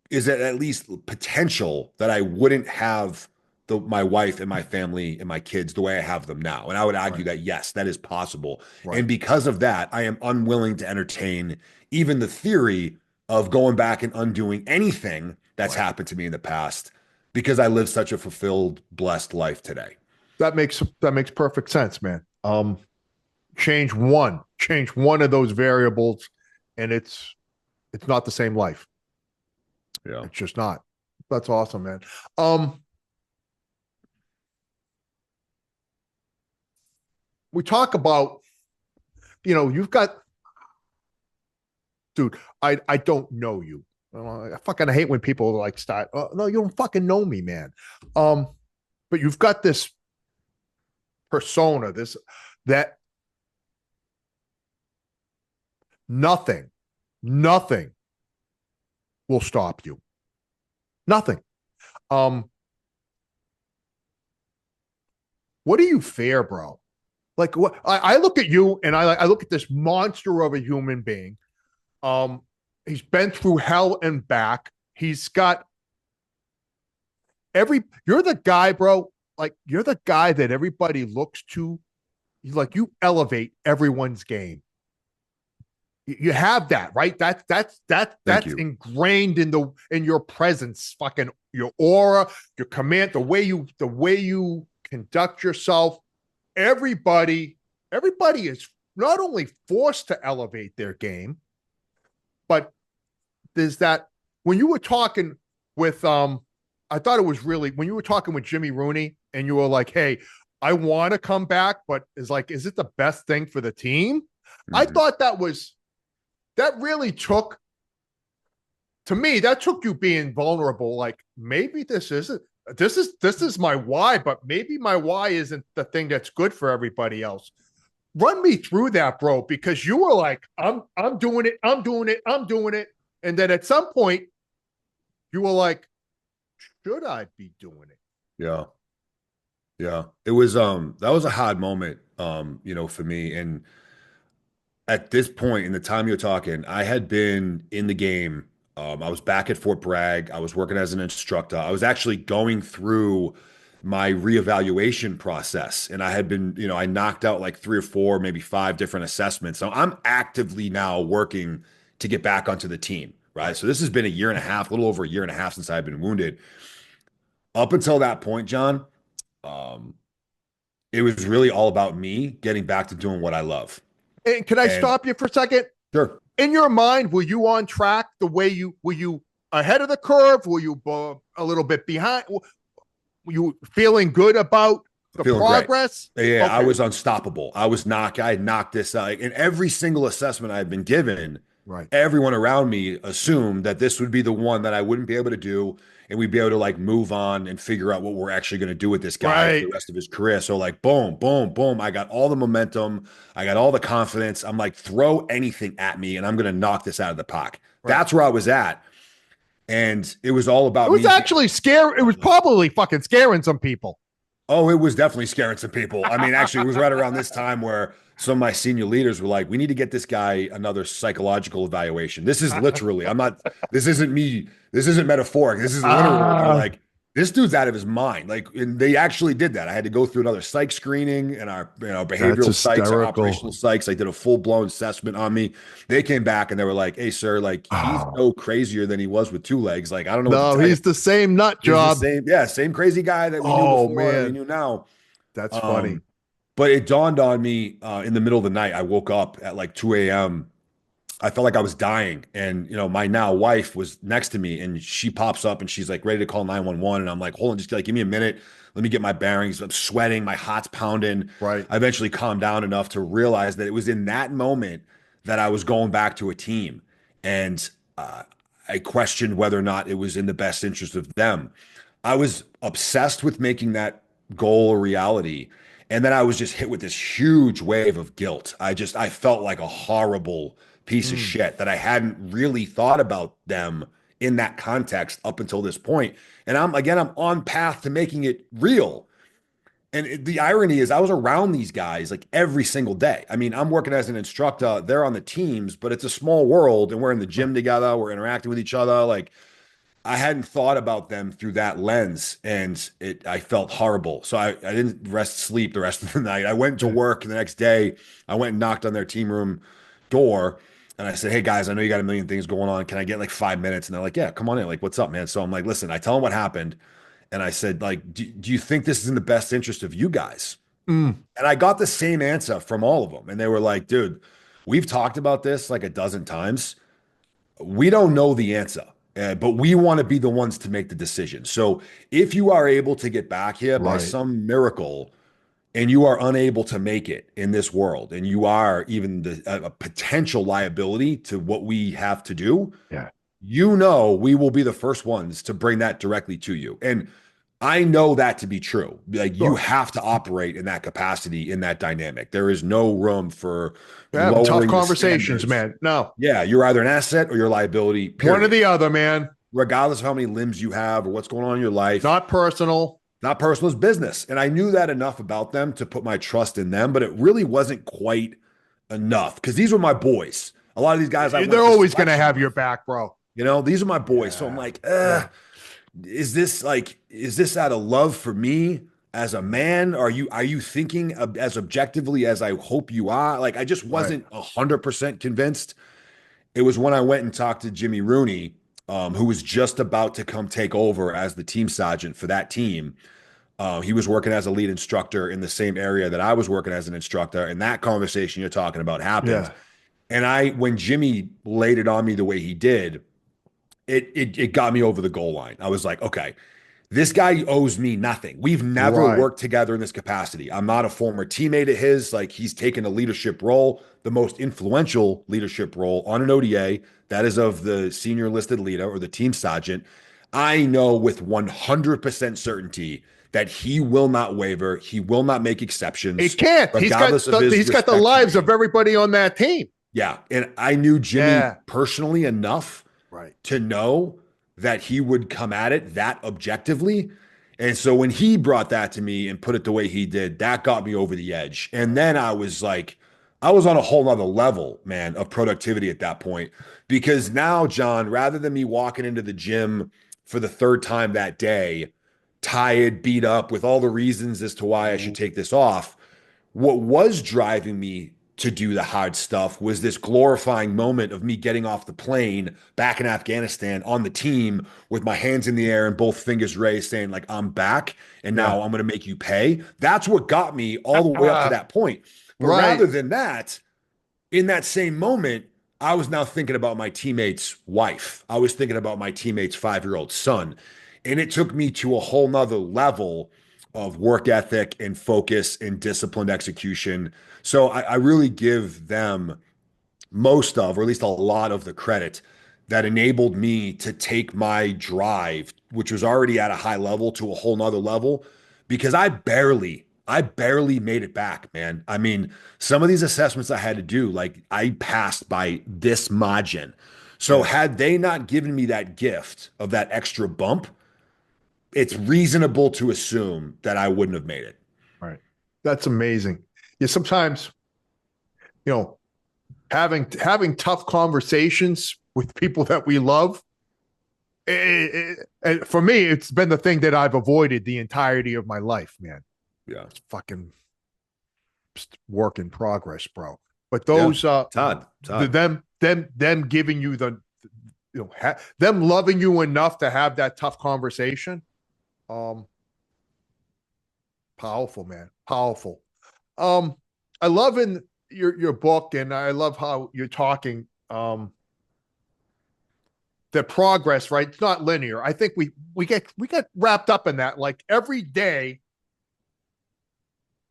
is it at least potential that I wouldn't have my wife and my family and my kids the way I have them now? And I would argue Right. that yes, that is possible. Right. And because of that, I am unwilling to entertain even the theory of going back and undoing anything that's Right. happened to me in the past because I live such a fulfilled, blessed life today. That makes perfect sense, man. Change one of those variables, and it's not the same life. Yeah. It's just not. That's awesome, man. Um, we talk about, you've got, dude. I don't know you. I fucking hate when people like start. Oh, no, you don't fucking know me, man. Um, but you've got this persona, that nothing, nothing will stop you. Nothing. Um, what do you fear, bro? Like what I look at you and I look at this monster of a human being. He's been through hell and back. He's got you're the guy, bro. Like you're the guy that everybody looks to. You elevate everyone's game. You have that, right? Thank That's you. ingrained in your presence, fucking your aura, your command, the way you conduct yourself. Everybody is not only forced to elevate their game, but there's that when you were talking with I thought it was really when you were talking with Jimmy Rooney and you were like, hey, I want to come back, but is it the best thing for the team? I Mhm. thought that really took to me, that took you being vulnerable. Like maybe this isn't. this is my why, but maybe my why isn't the thing that's good for everybody else. Run me through that, bro, because you were like, I'm doing it, I'm doing it, I'm doing it. And then at some point, you were like, should I be doing it? Yeah. Yeah. It was that was a hard moment, for me. And at this point in the time you're talking, I had been in the game. I was back at Fort Bragg. I was working as an instructor. I was actually going through my reevaluation process, and I had been, I knocked out like 3 or 4, maybe 5 different assessments. So I'm actively now working to get back onto the team, right? So this has been a year and a half, a little over a year and a half since I've been wounded. Up until that point, John, um, it was really all about me getting back to doing what I love. And can I And stop you for a second? sure, In your mind, were you on track the way were you ahead of the curve? Were you a little bit behind? Were you feeling good about the feeling progress? great. Yeah, Okay. I was unstoppable. I had knocked this out. In every single assessment I've been given, Right. everyone around me assumed that this would be the one that I wouldn't be able to do, and we'd be able to like move on and figure out what we're actually going to do with this guy for Right. the rest of his career. So like, boom, boom, boom. I got all the momentum. I got all the confidence. I'm like, throw anything at me, and I'm going to knock this out of the park. Right. That's where I was at, and it was all It about was me. actually scary. It was probably fucking scaring some people. Oh, it was definitely scaring some people. I mean, actually, it was right around this time where some of my senior leaders were like, we need to get this guy another psychological evaluation. This is literally, this isn't me, this isn't metaphoric. This is literal. They're like, this dude's out of his mind. Like, and they actually did that. I had to go through another psych screening and our, behavioral psychs and operational psychs. They did a full blown assessment on me. They came back and they were like, hey, sir, like, he's no crazier than he was with 2 legs. Like, I don't know what to No, tell you. he's the same nut job. Same crazy guy that we knew before Man. that we knew now. That's funny. But it dawned on me in the middle of the night. I woke up at like 2 a.m. I felt like I was dying. And, my now wife was next to me and she pops up and she's like ready to call 911. And I'm like, hold on, just like give me a minute. Let me get my bearings. I'm sweating. My heart's pounding. Right. I eventually calmed down enough to realize that it was in that moment that I was going back to a team. And I questioned whether or not it was in the best interest of them. I was obsessed with making that goal a reality. And then I was just hit with this huge wave of guilt. I felt like a horrible piece of shit that I hadn't really thought about them in that context up until this point. And I'm on path to making it real. And the irony is I was around these guys like every single day. I mean, I'm working as an instructor, they're on the teams, but it's a small world and we're in the gym together, we're interacting with each other. Like I hadn't thought about them through that lens, and I felt horrible. So I didn't sleep the rest of the night. I went to work the next day. I went and knocked on their team room door and I said, hey guys, I know you got a million things going on. Can I get like 5 minutes? And they're like, yeah, come on in. Like, what's up, man? So I'm like, listen, I tell them what happened. And I said, like, do you think this is in the best interest of you guys? And I got the same answer from all of them. And they were like, dude, we've talked about this like a dozen times. We don't know the answer, but we want to be the ones to make the decision. So if you are able to get back here by some miracle and you are unable to make it in this world and you are even a potential liability to what we have to do, we will be the first ones to bring that directly to you. And I know that to be true. Like you have to operate in that capacity, in that dynamic. There is no room for tough conversations, man. No. Yeah, you're either an asset or you're a liability. Period. One or the other, man. Regardless of how many limbs you have or what's going on in your life. Not personal. Not personal, it's business. And I knew that enough about them to put my trust in them, but it really wasn't quite enough because these were my boys. A lot of these guys, they're always going to have your back, bro. These are my boys. So I'm like, is this out of love for me as a man? Are you thinking as objectively as I hope you are? Like, I just wasn't 100% convinced. It was when I went and talked to Jimmy Rooney, who was just about to come take over as the team sergeant for that team. He was working as a lead instructor in the same area that I was working as an instructor. And that conversation you're talking about happened. And when Jimmy laid it on me the way he did, it got me over the goal line. I was like, okay, this guy owes me nothing. We've never worked together in this capacity. I'm not a former teammate of his. Like he's taken a leadership role, the most influential leadership role on an ODA. That is of the senior enlisted leader or the team sergeant. I know with 100% certainty that he will not waver. He will not make He exceptions, can't. regardless of his He's got the respect for lives of me. everybody on that team. Yeah. And I knew Jimmy Yeah. personally enough Right. to know that he would come at it that objectively. And so when he brought that to me and put it the way he did, that got me over the edge. And Right. then I was like, I was on a whole nother level, man, of productivity at that point. Because now, John, rather than me walking into the gym for the third time that day, tired, beat up with all the reasons as to why I should Mhm. take this off, what was driving me to do the hard stuff was this glorifying moment of me getting off the plane back in Afghanistan on the team with my hands in the air and both fingers raised, saying, like, I'm back and Yeah. now I'm going to make you pay. That's what got me all the way up to that point. But Right. rather than that, in that same moment, I was now thinking about my teammate's wife. I was thinking about my teammate's 5-year-old son. And it took me to a whole nother level of work ethic and focus and disciplined execution. So I really give them most of, or at least a lot of the credit that enabled me to take my drive, which was already at a high level, to a whole nother level, because I barely made it back, man. I mean, some of these assessments I had to do, like I passed by this margin. So Yeah. had they not given me that gift of that extra bump, it's reasonable to assume that I wouldn't have made it. Right. That's amazing. Yeah. Sometimes, you know, having tough conversations with people that we love. And for me, it's been the thing that I've avoided the entirety of my life, man. Yeah. It's fucking work in progress, bro. But Yeah. those Todd. them giving you the them loving you enough to have that tough conversation, um powerful, man, powerful. I love in your book, and I love how you're talking, the progress, right? It's not linear. I think we get wrapped up in that. Like every day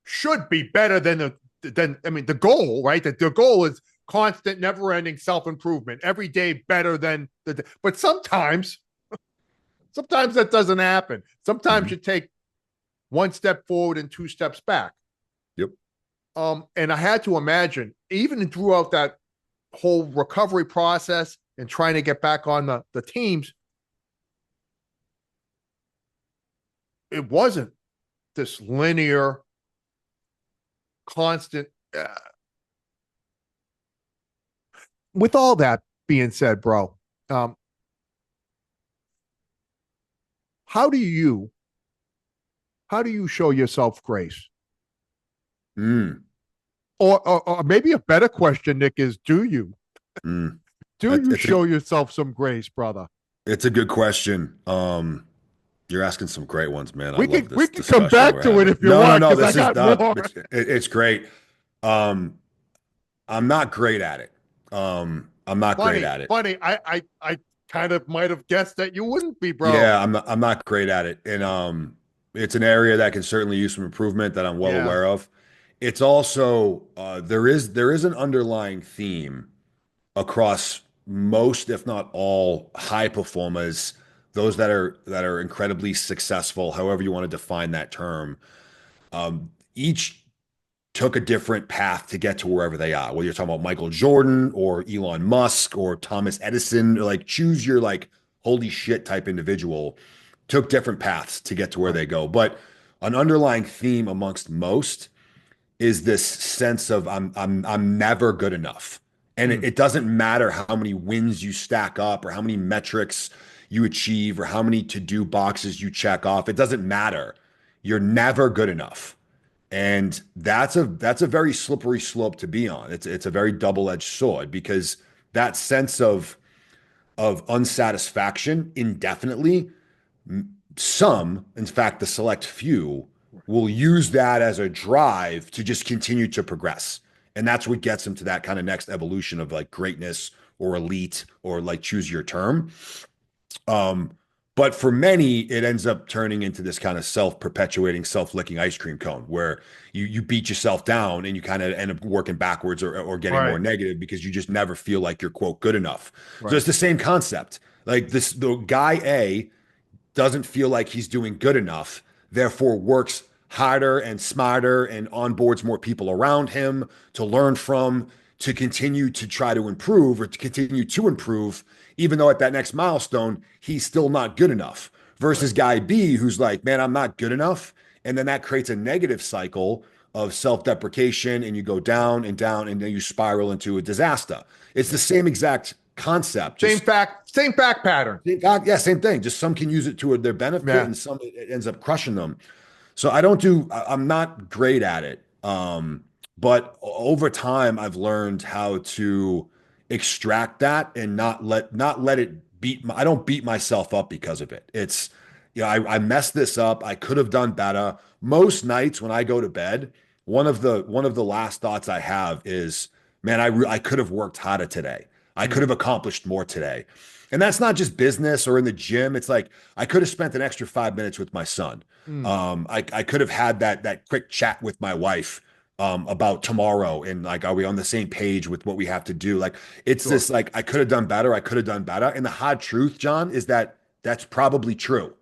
should be better than I mean, the goal, right? That the goal is constant, never-ending self-improvement. Every day better than but sometimes that doesn't happen. Sometimes Mhm. you take one step forward and two steps back. Yep. And I had to imagine, even throughout that whole recovery process and trying to get back on the teams, it wasn't this linear, constant. With all that being said, bro, um, how do you how do you show yourself grace? Mm, Or maybe a better question, Nick, is do you? mm. Do It- you It's a show yourself some grace, brother? it's a good question. You're asking some great ones, man. I love We this can come discussion back we're to it having. if you No, no, want, no. because I This is got more. it's great. Um, I'm not great at it. I'm not great Funny, at it. funny. I kind of might have guessed that you wouldn't be, bro. Yeah, I'm not great at it. And it's an area that can certainly use some improvement that I'm well Yeah. aware of. It's also there is an underlying theme across most, if not all, high performers, those that are incredibly successful, however you want to define that term. Each took a different path to get to wherever they are. Whether you're talking about Michael Jordan or Elon Musk or Thomas Edison, or like choose your like holy shit type individual, took different paths to get to where Right. they go. But an underlying theme amongst most is this sense of I'm never good enough. And it, Mm. it doesn't matter how many wins you stack up or how many metrics you achieve or how many to-do boxes you check off. It doesn't matter. You're never good enough. And that's a very slippery slope to be on. It's a very double-edged sword because that sense of unsatisfaction indefinitely, some, in fact, the select few, will use that as a drive to just continue to progress. And that's what gets them to that kind of next evolution of like greatness or elite or like choose your term. Um, but for many, it ends up turning into this kind of self-perpetuating, self-licking ice cream cone where you beat yourself down and you kind of end up working backwards or getting more Right. negative because you just never feel like you're quote good enough. So Right. it's the same concept. Like this, the guy A doesn't feel like he's doing good enough, therefore works harder and smarter and onboards more people around him to learn from, to continue to try to improve or to continue to improve, even though at that next milestone, he's still not good enough. Right. Versus guy B, who's like, man, I'm not good enough. And then that creates a negative cycle of self-deprecation, and you go down and down, and then you spiral into a disaster. It's the same exact concept. Same fact pattern. Yeah, same thing. Just some can use it to their benefit, Yeah. and some it ends up crushing them. So I don't do. I'm not great at it. But over time, I've learned how to extract that and not let it beat. I don't beat myself up because of it. It's, I messed this up. I could have done better. Most nights when I go to bed, one of the last thoughts I have is, man, I could have worked harder today. I could have accomplished more today. And that's not just business or in the gym. It's like I could have spent an extra 5 minutes with my son. Mm. I could have had that quick chat with my wife about tomorrow, and like, are we on the same page with what we have to do? Like, it's Sure. this like, I could have done better. I could have done better. And the hard truth, John, is that that's probably true,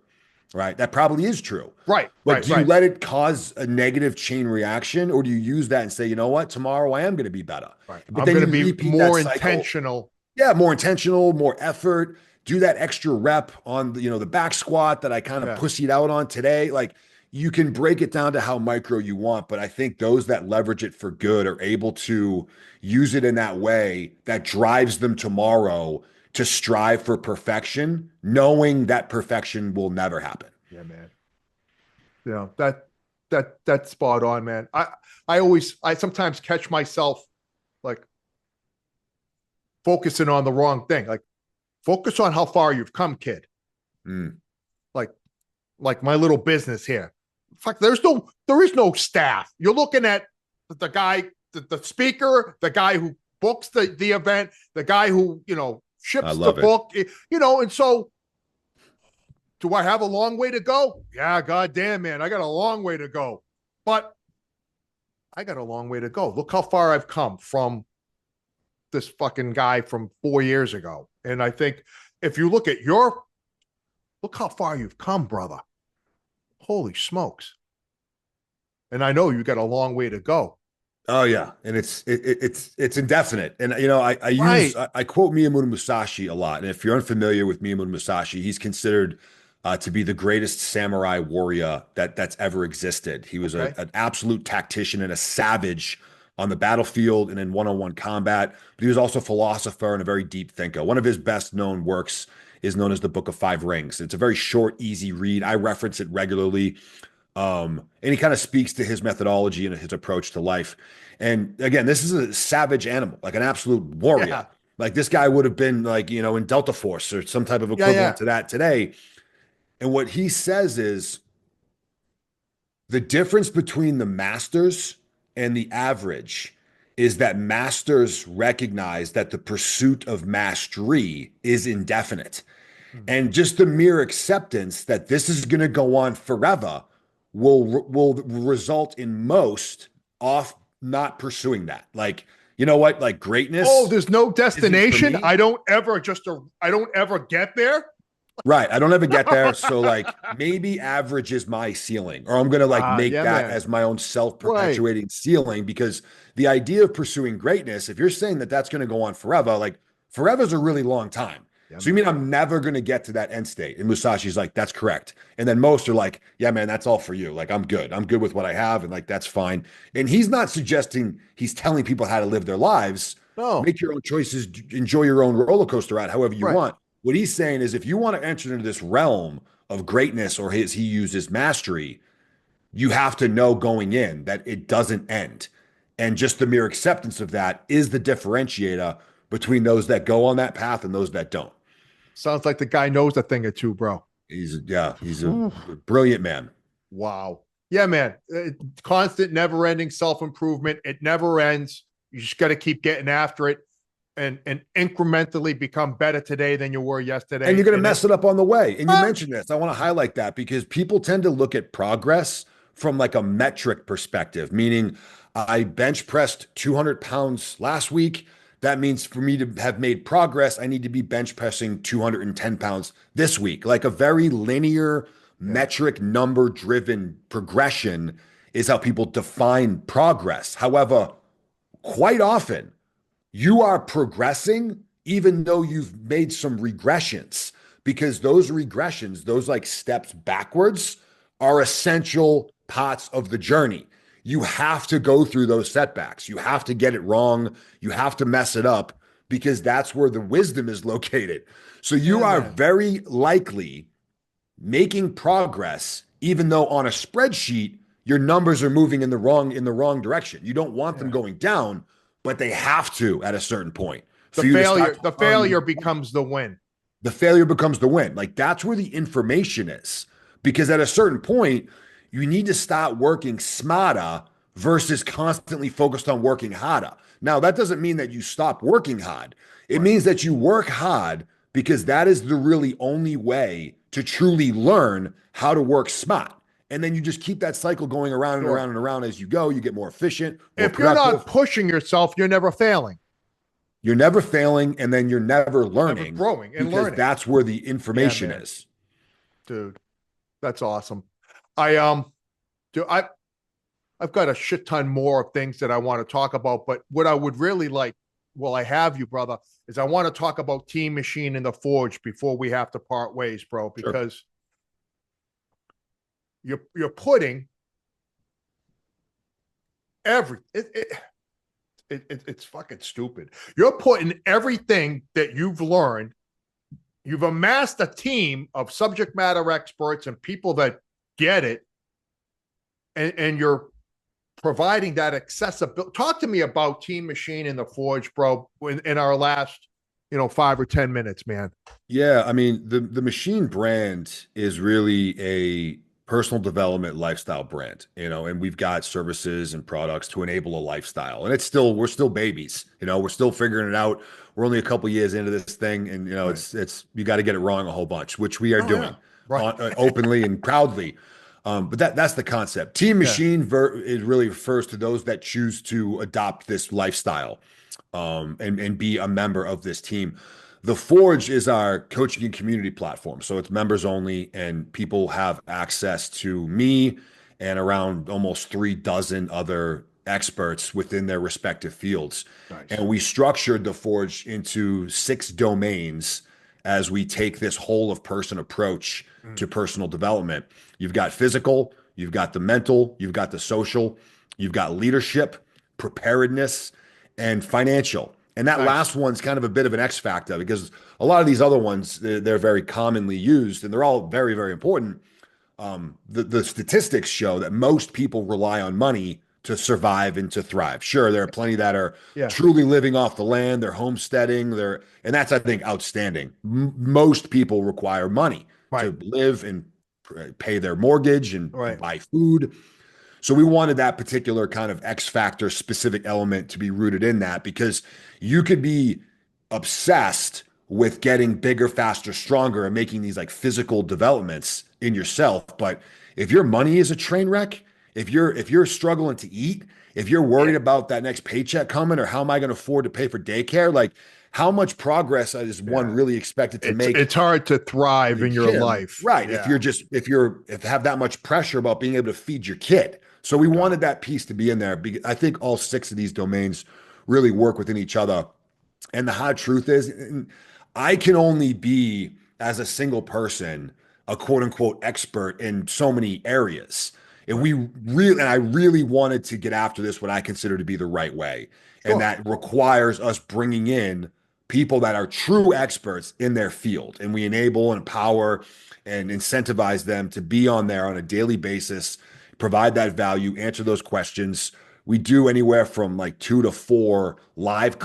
right? That probably is true. Right. But Right. do you Right. let it cause a negative chain reaction, or do you use that and say, you know what, tomorrow I am going to be better? Right. But I'm then going you to be repeat that more cycle. intentional. Yeah, more intentional, more effort. Do that extra rep on the back squat that I kind of Yeah. pussied out on today. Like, you can break it down to how micro you want, but I think those that leverage it for good are able to use it in that way that drives them tomorrow to strive for perfection, knowing that perfection will never happen. Yeah, man. That's spot on, man. I sometimes catch myself like focusing on the wrong thing. Like, focus on how far you've come, kid. Mm. Like my little business here. Fuck, there is no staff. You're looking at the guy, the speaker, the guy who books the event, the guy who, I ships the love it. book, and so do I have a long way to go? Yeah, goddamn, man, I got a long way to go. But I got a long way to go. Look how far I've come from this fucking guy from 4 years ago. And I think if you look how far you've come, brother. Holy smokes. And I know you got a long way to go. Oh yeah, and it's indefinite. And I quote Miyamoto Musashi a lot. And if you're unfamiliar with Miyamoto Musashi, he's considered to be the greatest samurai warrior that's ever existed. He was an absolute tactician and a savage on the battlefield and in one-on-one combat. But he was also a philosopher and a very deep thinker. One of his best known works is known as the Book of Five Rings. It's a very short, easy read. I reference it regularly. And he kind of speaks to his methodology and his approach to life. And again, this is a savage animal, like an absolute warrior. Yeah. Like, this guy would have been like, in Delta Force or some type of equivalent to that today. And what he says is the difference between the masters and the average is that masters recognize that the pursuit of mastery is indefinite. And just the mere acceptance that this is going to go on forever will result in most off not pursuing that. Like, you know what? Like, greatness. Oh, there's no destination. I don't ever get there. Right. I don't ever get there. So like, maybe average is my ceiling, or I'm going to make that man. as my own self-perpetuating ceiling, because the idea of pursuing greatness, if you're saying that that's going to go on forever, like, forever is a really long time. So you mean I'm never going to get to that end state? And Musashi's like, that's correct. And then most are like, yeah, man, that's all for you. Like, I'm good. I'm good with what I have. And like, that's fine. And he's not suggesting he's telling people how to live their lives. No. Make your own choices. Enjoy your own roller coaster ride, however you want. What he's saying is, if you want to enter into this realm of greatness, or he uses mastery, you have to know going in that it doesn't end. And just the mere acceptance of that is the differentiator between those that go on that path and those that don't. Sounds like the guy knows a thing or two, bro. He's a brilliant man. Wow. Yeah, man. Constant, never-ending self-improvement. It never ends. You just got to keep getting after it and incrementally become better today than you were yesterday. And you're going to mess it up on the way. And you mentioned this. I want to highlight that, because people tend to look at progress from like a metric perspective, meaning I bench pressed 200 pounds last week. That means for me to have made progress, I need to be bench pressing 210 pounds this week. Like a very linear, Yeah. metric, number driven progression is how people define progress. However, quite often, you are progressing even though you've made some regressions, because those regressions, those like steps backwards, are essential parts of the journey. You have to go through those setbacks. You have to get it wrong. You have to mess it up, because that's where the wisdom is located. So you Yeah, are man. very likely making progress, even though on a spreadsheet your numbers are moving in the wrong direction. You don't want them Yeah. going down, but they have to at a certain point The for you to start failure, to the earn failure becomes the win. the failure becomes the win. Like that's where the information is. Because at a certain point, you need to start working smarter versus constantly focused on working harder. Now, that doesn't mean that you stop working hard. It Right. means that you work hard, because that is the really only way to truly learn how to work smart. And then you just keep that cycle going around and Sure. around and around as you go. You get more efficient, more If you're not productive. pushing yourself, you're never failing, You're never failing, and then you're never never learning, growing and because learning. that's where the Yeah, information man. is. Dude, that's awesome. I do I've got a shit ton more of things that I want to talk about, but what I would really like, well, I have you, brother, is I want to talk about Team Machine and the Forge before we have to part ways, bro, Sure. because you're putting every it's fucking stupid. You're putting everything that you've learned. You've amassed a team of subject matter experts and people that get it, and you're providing that accessibility. Talk to me about Team Machine and the Forge, bro, in our last, 5 or 10 minutes, man. Yeah, I mean, the machine brand is really a personal development lifestyle brand, and we've got services and products to enable a lifestyle. And we're still babies, we're still figuring it out. We're only a couple years into this thing, and Right. it's you got to get it wrong a whole bunch, which we are Oh, yeah. doing Right. openly and proudly. But that's the concept. Team Yeah. Machine it really refers to those that choose to adopt this lifestyle, and be a member of this team. The Forge is our coaching and community platform. So it's members only, and people have access to me and around almost 3 dozen other experts within their respective fields. Nice. And we structured the Forge into 6 domains as we take this whole of person approach Mm. to personal development. You've got physical, you've got the mental, you've got the social, you've got leadership, preparedness, and financial. And that Nice. last one's kind of a bit of an X factor, because a lot of these other ones, they're very commonly used and they're all very, very important. The statistics show that most people rely on money to survive and to thrive. Sure, there are plenty that are Yeah. truly living off the land, they're homesteading, and that's, I think, outstanding. Most people require money Right. to live and pay their mortgage and Right. buy food. So we wanted that particular kind of X factor specific element to be rooted in that, because you could be obsessed with getting bigger, faster, stronger, and making these like physical developments in yourself. But if your money is a train wreck, if you're struggling to eat, if you're worried about that next paycheck coming, or how am I going to afford to pay for daycare, like how much progress is one Yeah. really expected to make It's hard to thrive the in your gym, life. right? Yeah. If have that much pressure about being able to feed your kid. So we wanted that piece to be in there. I think all 6 of these domains really work within each other. And the hard truth is, I can only be, as a single person, a quote unquote expert in so many areas. And I really wanted to get after this, what I consider to be the right way. And Sure. that requires us bringing in people that are true experts in their field. And we enable and empower and incentivize them to be on there on a daily basis, provide that value, answer those questions. We do anywhere from like 2 to 4 live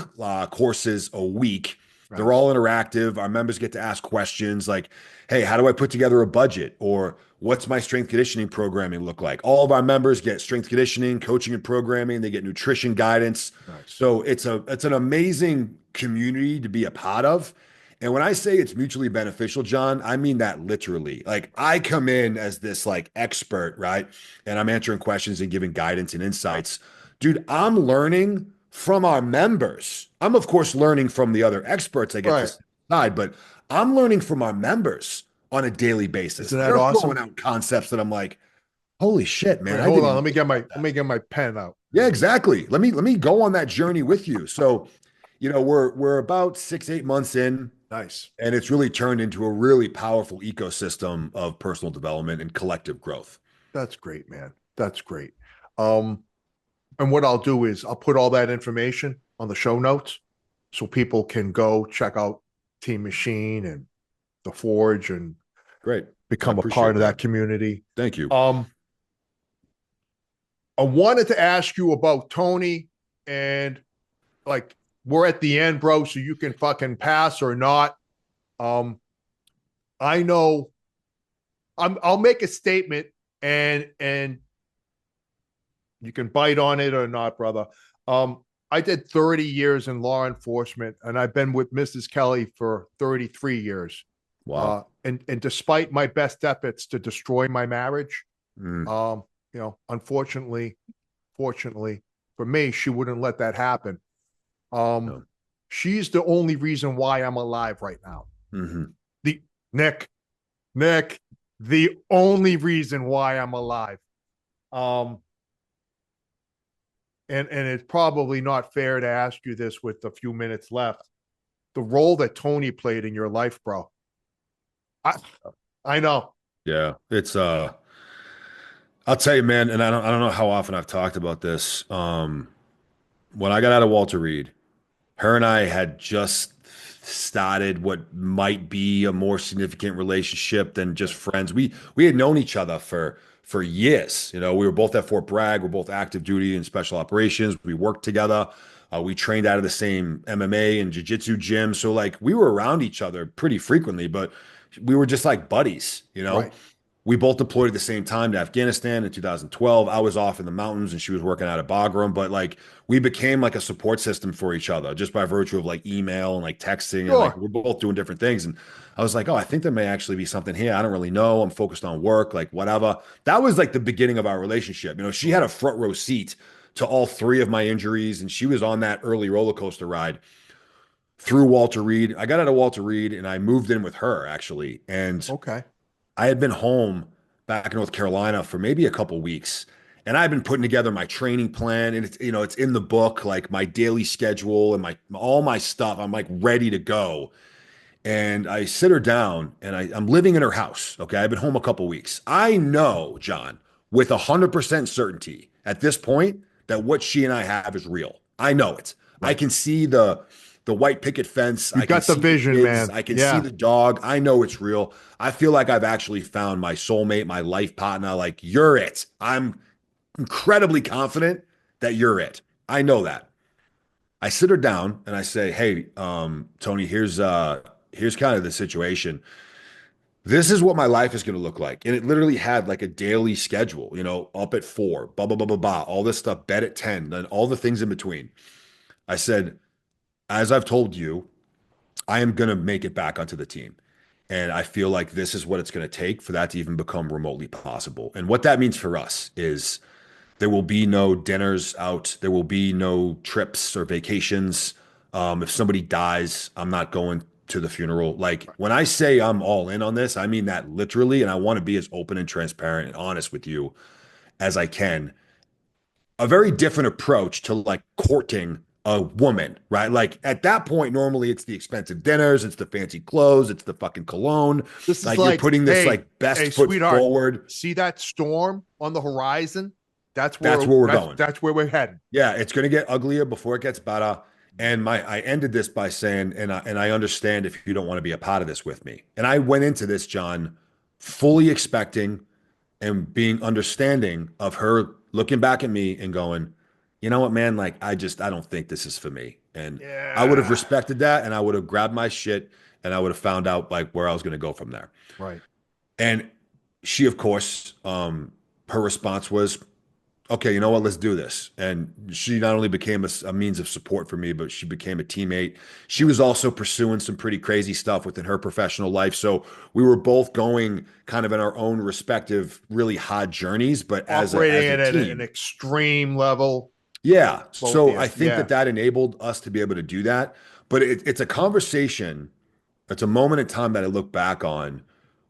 courses a week. They're Nice. all interactive. Our members get to ask questions like, hey, how do I put together a budget? Or what's my strength conditioning programming look like? All of our members get strength conditioning, coaching, and programming. They get nutrition guidance. Nice. So it's an amazing community to be a part of. And when I say it's mutually beneficial, John, I mean that literally. Like I come in as this like expert, right? And I'm answering questions and giving guidance and insights. Dude, I'm learning from our members. I'm of course learning from the other experts. I get Right. this side, but I'm learning from our members on a daily basis. Isn't that They're throwing awesome? out concepts that I'm like, holy shit, man! Wait, I hold didn't on. even think about Let that. me get my pen out. Yeah, exactly. Let me go on that journey with you. So, we're about 6, 8 months in, Nice. and it's really turned into a really powerful ecosystem of personal development and collective growth. That's great, man. That's great. Um, and what I'll do is I'll put all that information on the show notes so people can go check out Team Machine and the Forge and Great. I become a part appreciate of that that. community. Thank you. Um, I wanted to ask you about Tony, and like we're at the end, bro, so you can fucking pass or not. Um, I know I'll make a statement and you can bite on it or not, brother. I did 30 years in law enforcement, and I've been with Mrs. Kelly for 33 years. Wow. And despite my best efforts to destroy my marriage, Mm, unfortunately, fortunately for me, she wouldn't let that happen. Um, no. she's the only reason why I'm alive right now. Hmm. The Nick, Nick, the only reason why I'm alive. Um, and it's probably not fair to ask you this with a few minutes left. The role that Tony played in your life, bro. I I know. Yeah. I'll tell you, man, and I don't know how often I've talked about this. When I got out of Walter Reed, her and I had just started what might be a more significant relationship than just friends. We had known each other for years. We were both at Fort Bragg. We're both active duty and special operations. We worked together. We trained out of the same MMA and jiu-jitsu gym. So like we were around each other pretty frequently, but we were just like buddies. Right. We both deployed at the same time to Afghanistan in 2012. I was off in the mountains and she was working out of Bagram, but like we became like a support system for each other just by virtue of like email and like texting and like Sure. we're both doing different things. And I was like, oh, I think there may actually be something here. I don't really know. I'm focused on work, like whatever. That was like the beginning of our relationship. She had a front row seat to all three of my injuries, and she was on that early roller coaster ride through Walter Reed. I got out of Walter Reed and I moved in with her actually. And Okay. I had been home back in North Carolina for maybe a couple weeks, and I've been putting together my training plan, and it's in the book, like my daily schedule and my all my stuff. I'm like ready to go, and I sit her down, and I'm living in her house. Okay, I've been home a couple weeks. I know, John, with 100% certainty at this point that what she and I have is real. I know it. I Right. can see the white picket fence. You I can got the see the vision, kids. man. I can see Yeah. the dog. I know it's real. I feel like I've actually found my soulmate, my life partner. Like, you're it. I'm incredibly confident that you're it. I know that. I sit her down and I say, "Hey, Tony, here's kind of the situation. This is what my life is going to look like." And it literally had like a daily schedule, up at 4, blah, blah, blah, blah, blah, all this stuff, bed at 10, and all the things in between. I said, as I've told you, I am going to make it back onto the team. And I feel like this is what it's going to take for that to even become remotely possible. And what that means for us is there will be no dinners out. There will be no trips or vacations. If somebody dies, I'm not going to the funeral. Like when I say I'm all in on this, I mean that literally. And I want to be as open and transparent and honest with you as I can. A very different approach to like courting a woman, right? Like at that point, normally it's the expensive dinners, it's the fancy clothes, it's the fucking cologne. This is Like you're like, putting this hey, like best hey, foot sweetheart, forward. see that storm on the horizon? That's where we're going. That's where we're heading. Yeah, it's going to get uglier before it gets better. And I ended this by saying, and I understand if you don't want to be a part of this with me. And I went into this, John, fully expecting and being understanding of her looking back at me and going, you know what, man, like I don't think this is for me. And I would have Yeah. respected that, and I would have grabbed my shit and I would have found out like where I was going to go from there. Right. And she, of course, her response was, okay, you know what? Let's do this. And she not only became a means of support for me, but she became a teammate. She was also pursuing some pretty crazy stuff within her professional life. So we were both going kind of in our own respective, really hard journeys, but as a Operating at an team. extreme level. Yeah. Both So ears. I think Yeah. that enabled us to be able to do that. But it's a conversation. It's a moment in time that I look back on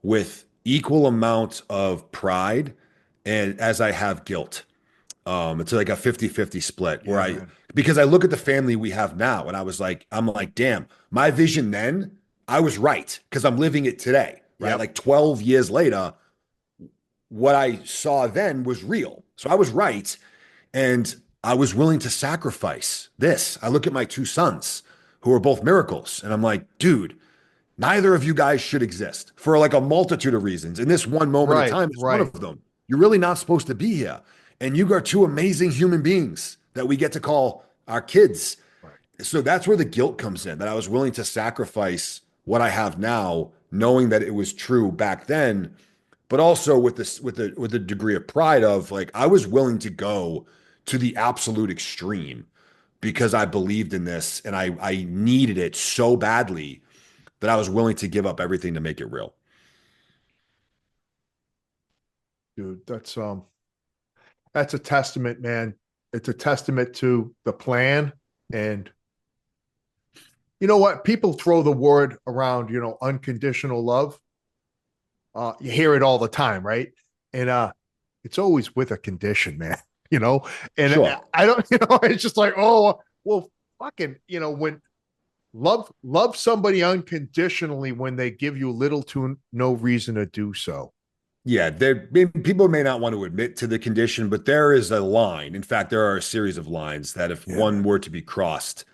with equal amounts of pride and as I have guilt. It's like a 50-50 split where Yeah, man. because I look at the family we have now and I'm like, damn, my vision then, I was right because I'm living it today, right? Yep. Like 12 years later, what I saw then was real. So I was right. And I was willing to sacrifice this. I look at my two sons who are both miracles and I'm like, dude, neither of you guys should exist for like a multitude of reasons. And this one moment in Right. time is one Right. of them. You're really not supposed to be here. And you are two amazing human beings that we get to call our kids. Right. So that's where the guilt comes in, that I was willing to sacrifice what I have now, knowing that it was true back then, but also with this with the degree of pride of like I was willing to go to the absolute extreme because I believed in this and I needed it so badly that I was willing to give up everything to make it real. Dude, that's a testament, man. It's a testament to the plan. And you know what? People throw the word around, unconditional love. You hear it all the time, right? And it's always with a condition, man. You know, and Sure. I don't, it's just like, oh, well, fucking, when love somebody unconditionally when they give you little to no reason to do so. Yeah, people may not want to admit to the condition, but there is a line. In fact, there are a series of lines that if Yeah, one man. were to be crossed,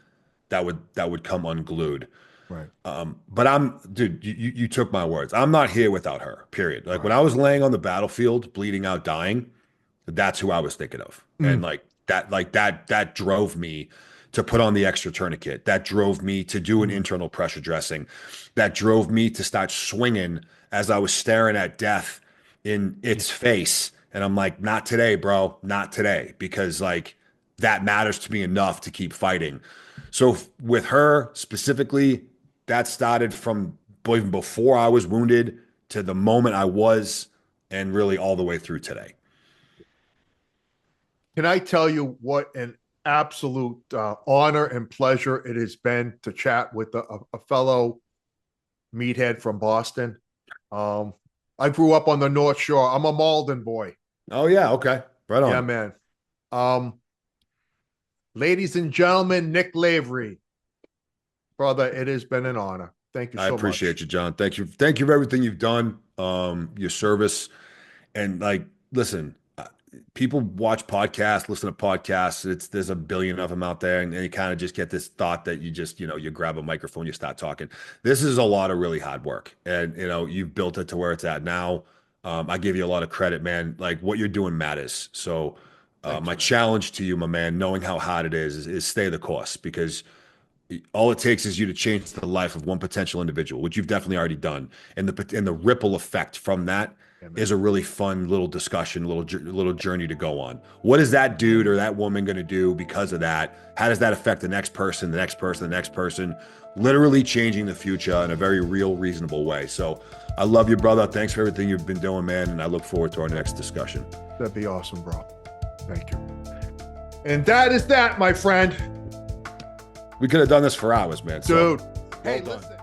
that would come unglued. Right. But dude, you took my words. I'm not here without her, period. Like when Right. I was laying on the battlefield, bleeding out, dying, that's who I was thinking of. And Mm. that drove me to put on the extra tourniquet. That drove me to do an Mm. internal pressure dressing. That drove me to start swinging as I was staring at death in Yeah. its face. And I'm like, not today, bro, not today, because like that matters to me enough to keep fighting. So with her specifically, that started from even before I was wounded to the moment I was, and really all the way through today. Can I tell you what an absolute honor and pleasure it has been to chat with a fellow meathead from Boston? I grew up on the North Shore. I'm a Malden boy. Oh yeah, okay. Right Yeah, on. man. Um, Ladies and gentlemen, Nick Lavery. Brother, it has been an honor. Thank you I so much. appreciate you, John. Thank you. Thank you for everything you've done. Your service. And like, listen, people watch podcasts, listen to podcasts. There's a billion of them out there, and you kind of just get this thought that you just, you grab a microphone, you start talking. This is a lot of really hard work, and you've built it to where it's at now. I give you a lot of credit, man. Like what you're doing matters. So, Thanks, my man. challenge to you, my man, knowing how hard it is stay the course because all it takes is you to change the life of one potential individual, which you've definitely already done, and the ripple effect from that Yeah, man. is a really fun little discussion, little journey to go on. What is that dude or that woman going to do because of that? How does that affect the next person, the next person, the next person? Literally changing the future in a very real, reasonable way. So I love you, brother. Thanks for everything you've been doing, man, and I look forward to our next discussion. That'd be awesome, bro. Thank you. And that is that, my friend. We could have done this for hours, man. So, Dude. Hey, listen.